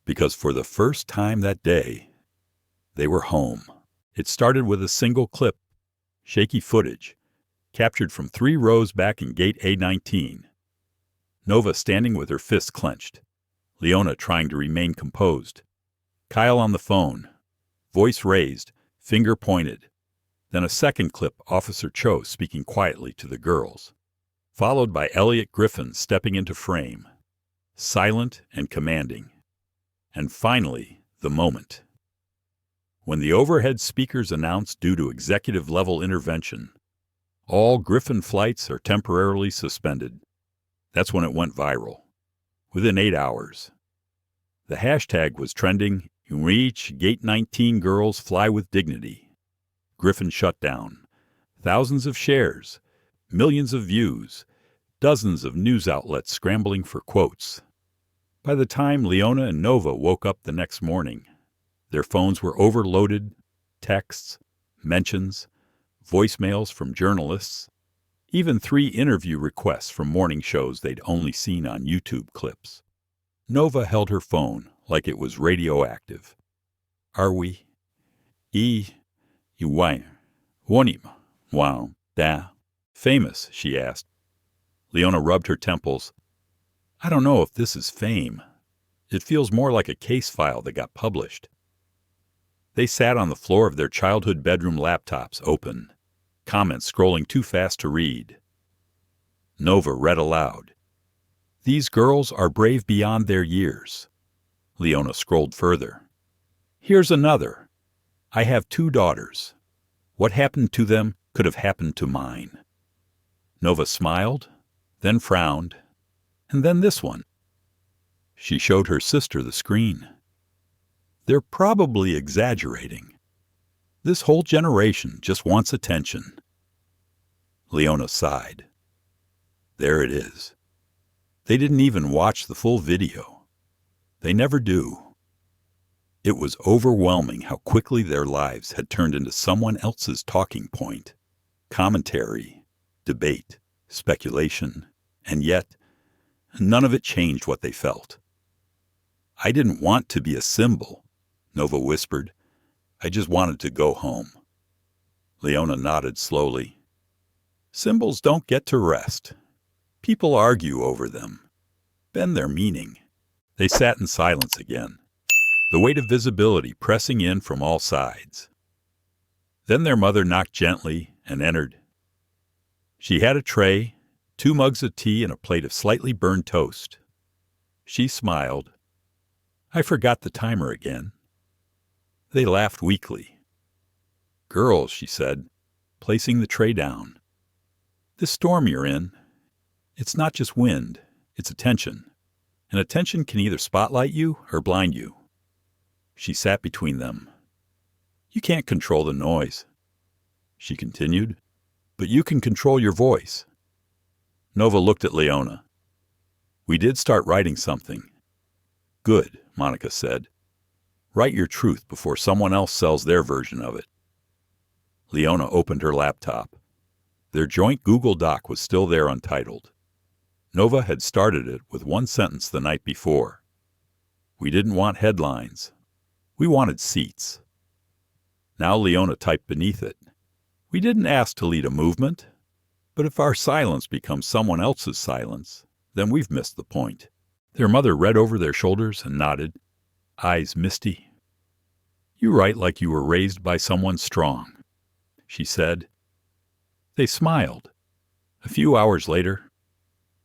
Because for the first time that day, they were home. It started with a single clip, shaky footage, captured from 3 rows back in Gate A19. Nova standing with her fists clenched, Leona trying to remain composed, Kyle on the phone, voice raised, finger pointed. Then a second clip, Officer Cho speaking quietly to the girls, followed by Elliot Griffin stepping into frame, silent and commanding. And finally, the moment. When the overhead speakers announced due to executive-level intervention, all Griffin flights are temporarily suspended. That's when it went viral. Within 8 hours. The hashtag was trending, "Reach Gate 19 girls fly with dignity." Griffin shut down. Thousands of shares, millions of views, dozens of news outlets scrambling for quotes. By the time Leona and Nova woke up the next morning, their phones were overloaded, texts, mentions, voicemails from journalists, even 3 interview requests from morning shows they'd only seen on YouTube clips. Nova held her phone like it was radioactive. "Are we? Famous?" she asked. Leona rubbed her temples. "I don't know if this is fame. It feels more like a case file that got published." They sat on the floor of their childhood bedroom laptops open, comments scrolling too fast to read. Nova read aloud. "These girls are brave beyond their years." Leona scrolled further. "Here's another. I have 2 daughters. What happened to them could have happened to mine." Nova smiled, then frowned, and then this one. She showed her sister the screen. "They're probably exaggerating. This whole generation just wants attention." Leona sighed. There it is. They didn't even watch the full video. They never do. It was overwhelming how quickly their lives had turned into someone else's talking point, commentary, debate, speculation, and yet none of it changed what they felt. "I didn't want to be a symbol," Nova whispered. "I just wanted to go home." Leona nodded slowly. "Symbols don't get to rest. People argue over them, bend their meaning." They sat in silence again, the weight of visibility pressing in from all sides. Then their mother knocked gently and entered. She had a tray, 2 mugs of tea, and a plate of slightly burned toast. She smiled. "I forgot the timer again." They laughed weakly. "Girls," she said, placing the tray down. "This storm you're in, it's not just wind, it's attention. And attention can either spotlight you or blind you." She sat between them. "You can't control the noise," she continued, "but you can control your voice." Nova looked at Leona. "We did start writing something." "Good," Monica said. "Write your truth before someone else sells their version of it." Leona opened her laptop. Their joint Google Doc was still there untitled. Nova had started it with 1 sentence the night before. "We didn't want headlines. We wanted seats." Now Leona typed beneath it. "We didn't ask to lead a movement, but if our silence becomes someone else's silence, then we've missed the point." Their mother read over their shoulders and nodded, eyes misty. "You write like you were raised by someone strong," she said. They smiled. A few hours later,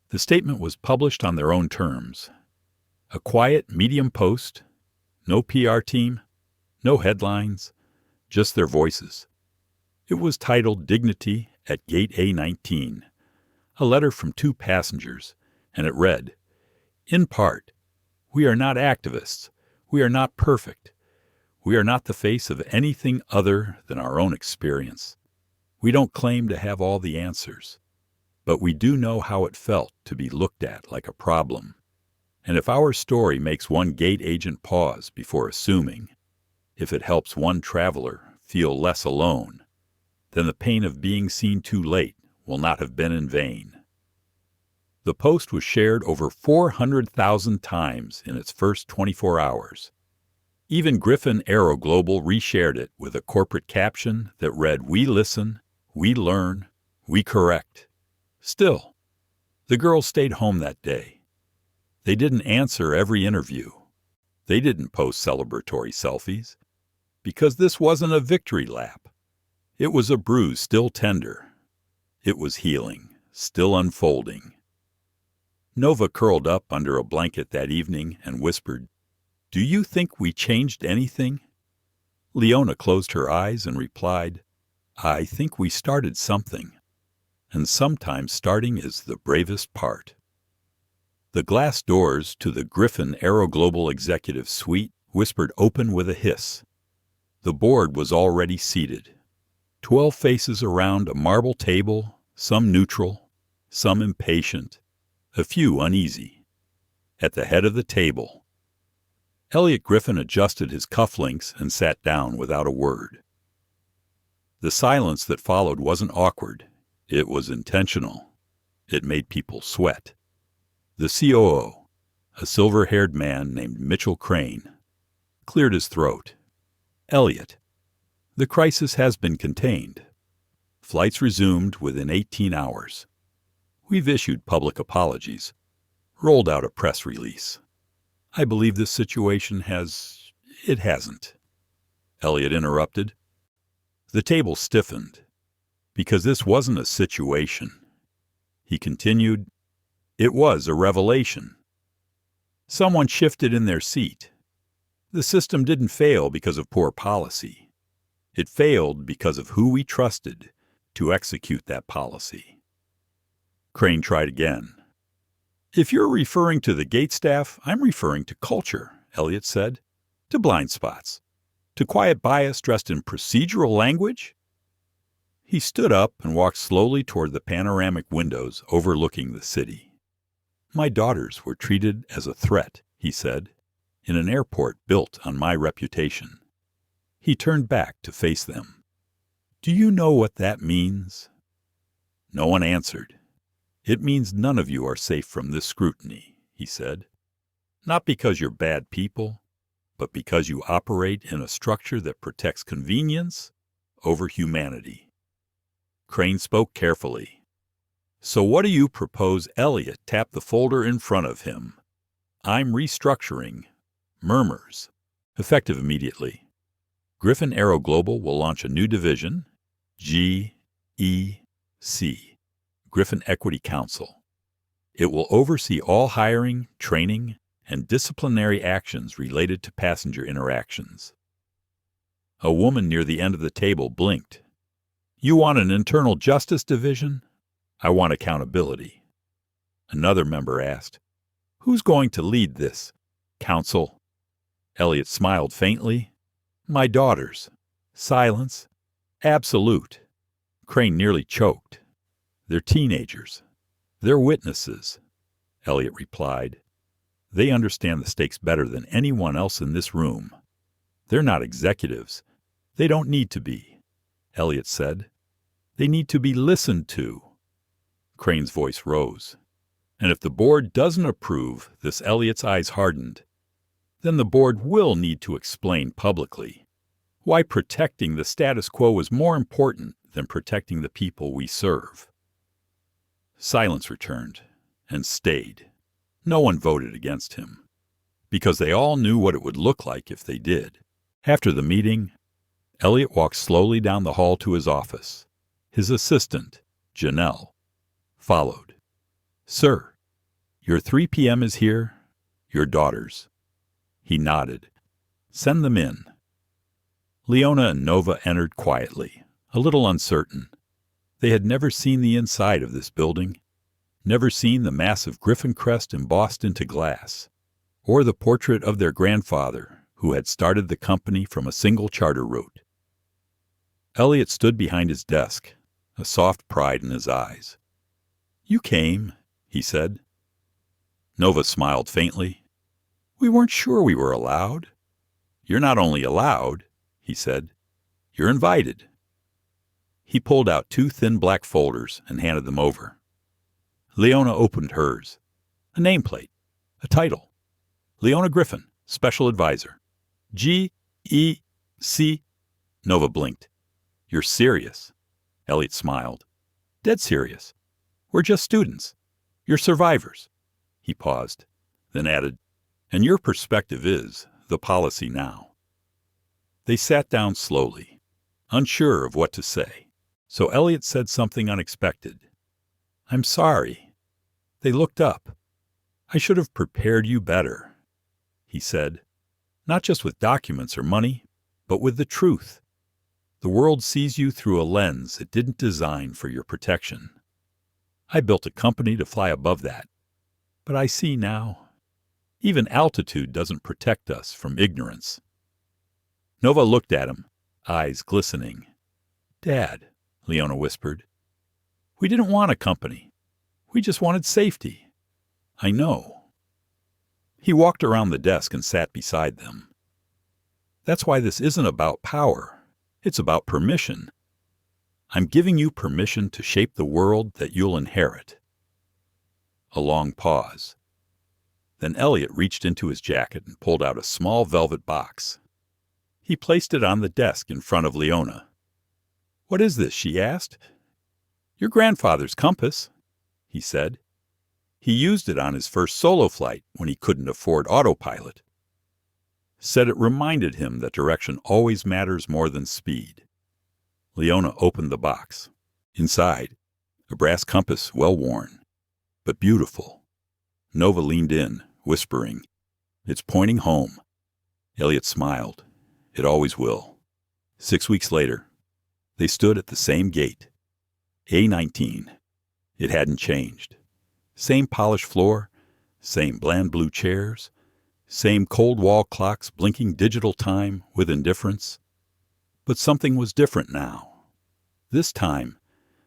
the statement was published on their own terms. A quiet, medium post, no PR team, no headlines, just their voices. It was titled "Dignity at Gate A19, a letter from 2 passengers," and it read, "In part, we are not activists. We are not perfect. We are not the face of anything other than our own experience. We don't claim to have all the answers, but we do know how it felt to be looked at like a problem. And if our story makes one gate agent pause before assuming, if it helps one traveler feel less alone, then the pain of being seen too late will not have been in vain. The post was shared over 400,000 times in its first 24 hours. Even Griffin Aero Global reshared it with a corporate caption that read, "We listen, we learn, we correct." Still, the girls stayed home that day. They didn't answer every interview. They didn't post celebratory selfies, because this wasn't a victory lap. It was a bruise still tender. It was healing, still unfolding. Nova curled up under a blanket that evening and whispered, "Do you think we changed anything?" Leona closed her eyes and replied, "I think we started something, and sometimes starting is the bravest part." The glass doors to the Griffin Aero Global Executive Suite whispered open with a hiss. The board was already seated. 12 faces around a marble table, some neutral, some impatient, a few uneasy. At the head of the table, Elliot Griffin adjusted his cufflinks and sat down without a word. The silence that followed wasn't awkward. It was intentional. It made people sweat. The COO, a silver-haired man named Mitchell Crane, cleared his throat. "Elliot, the crisis has been contained. Flights resumed within 18 hours. We've issued public apologies, rolled out a press release. I believe this situation has... It hasn't." Elliot interrupted. The table stiffened, because this wasn't a situation. He continued, "It was a revelation. Someone shifted in their seat. The system didn't fail because of poor policy. It failed because of who we trusted to execute that policy." Crane tried again. "If you're referring to the gate staff, I'm referring to culture," Elliot said. "To blind spots. To quiet bias dressed in procedural language." He stood up and walked slowly toward the panoramic windows overlooking the city. "My daughters were treated as a threat," he said, "in an airport built on my reputation." He turned back to face them. "Do you know what that means?" No one answered. "It means none of you are safe from this scrutiny," he said. "Not because you're bad people, but because you operate in a structure that protects convenience over humanity." Crane spoke carefully. "So what do you propose Elliot tap the folder in front of him? I'm restructuring. Murmurs. Effective immediately. Griffin Aero Global will launch a new division, GEC, Griffin Equity Council. It will oversee all hiring, training, and disciplinary actions related to passenger interactions." A woman near the end of the table blinked. "You want an internal justice division? I want accountability." Another member asked, "Who's going to lead this council?" Elliot smiled faintly. "My daughters." Silence. Absolute. Crane nearly choked. "They're teenagers. They're witnesses," Elliot replied. "They understand the stakes better than anyone else in this room. They're not executives. They don't need to be," Elliot said. "They need to be listened to." Crane's voice rose. "And if the board doesn't approve," this Elliot's eyes hardened, "then the board will need to explain publicly why protecting the status quo is more important than protecting the people we serve." Silence returned, and stayed. No one voted against him, because they all knew what it would look like if they did. After the meeting, Elliot walked slowly down the hall to his office. His assistant, Janelle, followed. "Sir, your 3 p.m. is here. Your daughters." He nodded. "Send them in." Leona and Nova entered quietly, a little uncertain. They had never seen the inside of this building, never seen the massive Griffin crest embossed into glass, or the portrait of their grandfather who had started the company from a single charter route. Elliot stood behind his desk, a soft pride in his eyes. "You came," he said. Nova smiled faintly. "We weren't sure we were allowed." "You're not only allowed," he said, "you're invited." He pulled out 2 thin black folders and handed them over. Leona opened hers. A nameplate. A title. Leona Griffin, Special Advisor. G.E.C. Nova blinked. You're serious? Elliot smiled. Dead serious. We're just students. You're survivors. He paused, then added, and your perspective is the policy now. They sat down slowly, unsure of what to say, so Elliot said something unexpected. I'm sorry. They looked up. I should have prepared you better, he said, not just with documents or money, but with the truth. The world sees you through a lens it didn't design for your protection. I built a company to fly above that, but I see now. Even altitude doesn't protect us from ignorance. Nova looked at him, eyes glistening. Dad, Leona whispered. We didn't want a company. We just wanted safety. I know. He walked around the desk and sat beside them. That's why this isn't about power. It's about permission. I'm giving you permission to shape the world that you'll inherit. A long pause. Then Elliot reached into his jacket and pulled out a small velvet box. He placed it on the desk in front of Leona. What is this? She asked. Your grandfather's compass, he said. He used it on his first solo flight when he couldn't afford autopilot. Said it reminded him that direction always matters more than speed. Leona opened the box. Inside, a brass compass well worn, but beautiful. Nova leaned in, whispering, It's pointing home. Elliot smiled. It always will. 6 weeks later, they stood at the same gate. A19. It hadn't changed. Same polished floor, same bland blue chairs, same cold wall clocks blinking digital time with indifference. But something was different now. This time,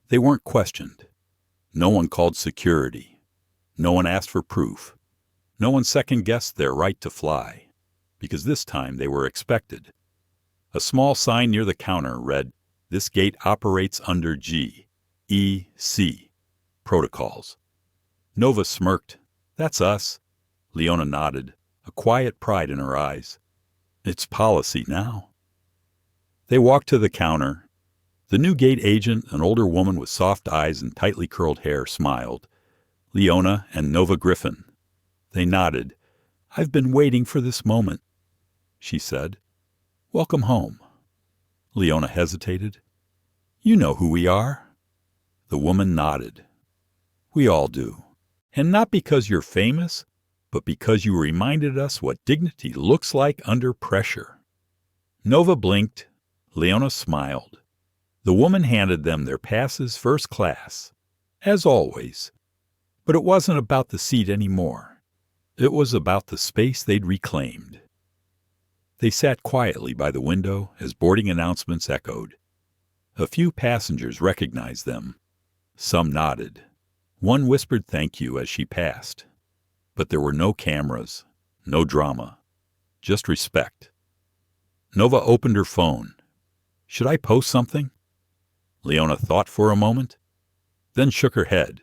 they weren't questioned. No one called security. No one asked for proof. No one second-guessed their right to fly, because this time they were expected. A small sign near the counter read, This gate operates under G.E.C. protocols. Nova smirked. That's us. Leona nodded, a quiet pride in her eyes. It's policy now. They walked to the counter. The new gate agent, an older woman with soft eyes and tightly curled hair, smiled. Leona and Nova Griffin. They nodded. I've been waiting for this moment, she said. Welcome home. Leona hesitated. You know who we are. The woman nodded. We all do. And not because you're famous, but because you reminded us what dignity looks like under pressure. Nova blinked. Leona smiled. The woman handed them their passes first class, as always. But it wasn't about the seat anymore. It was about the space they'd reclaimed. They sat quietly by the window as boarding announcements echoed. A few passengers recognized them. Some nodded. One whispered thank you as she passed. But there were no cameras, no drama, just respect. Nova opened her phone. Should I post something? Leona thought for a moment, then shook her head.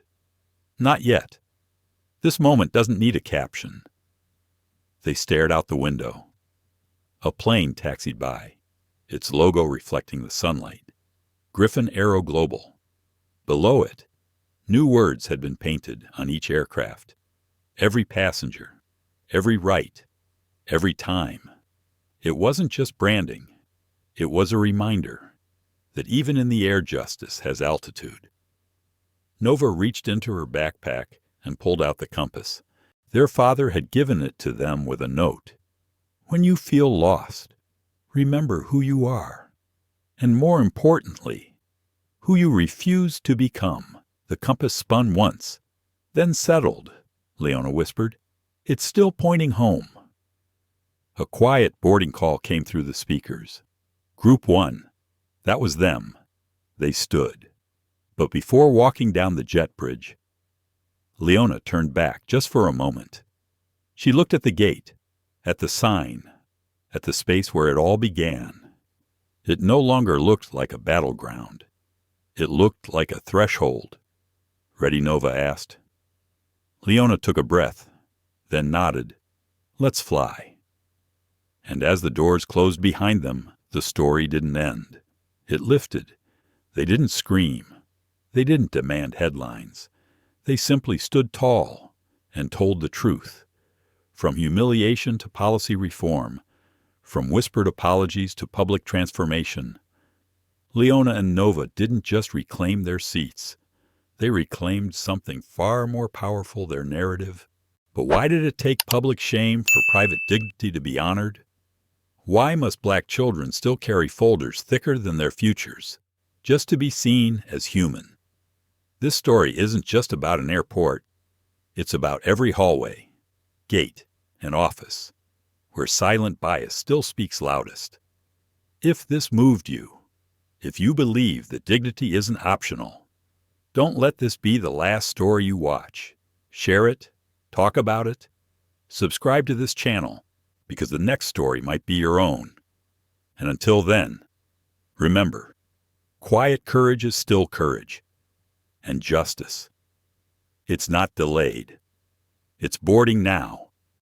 Not yet. This moment doesn't need a caption. They stared out the window. A plane taxied by, its logo reflecting the sunlight. Griffin Aero Global. Below it, new words had been painted on each aircraft. Every passenger, every right, every time. It wasn't just branding. It was a reminder that even in the air justice has altitude. Nova reached into her backpack and pulled out the compass. Their father had given it to them with a note. When you feel lost, remember who you are. And more importantly, who you refuse to become. The compass spun once, then settled, Leona whispered. It's still pointing home. A quiet boarding call came through the speakers. Group 1. That was them. They stood. But before walking down the jet bridge, Leona turned back just for a moment. She looked at the gate, at the sign, at the space where it all began. It no longer looked like a battleground. It looked like a threshold. "Ready?" Nova asked. Leona took a breath, then nodded. "Let's fly." And as the doors closed behind them, the story didn't end. It lifted. They didn't scream. They didn't demand headlines. They simply stood tall and told the truth. From humiliation to policy reform, from whispered apologies to public transformation, Leona and Nova didn't just reclaim their seats. They reclaimed something far more powerful, their narrative. But why did it take public shame for private dignity to be honored? Why must black children still carry folders thicker than their futures, just to be seen as human? This story isn't just about an airport. It's about every hallway, gate, and office, where silent bias still speaks loudest. If this moved you, if you believe that dignity isn't optional, don't let this be the last story you watch. Share it, talk about it, subscribe to this channel, because the next story might be your own. And until then, remember, quiet courage is still courage. And justice, it's not delayed. It's boarding now.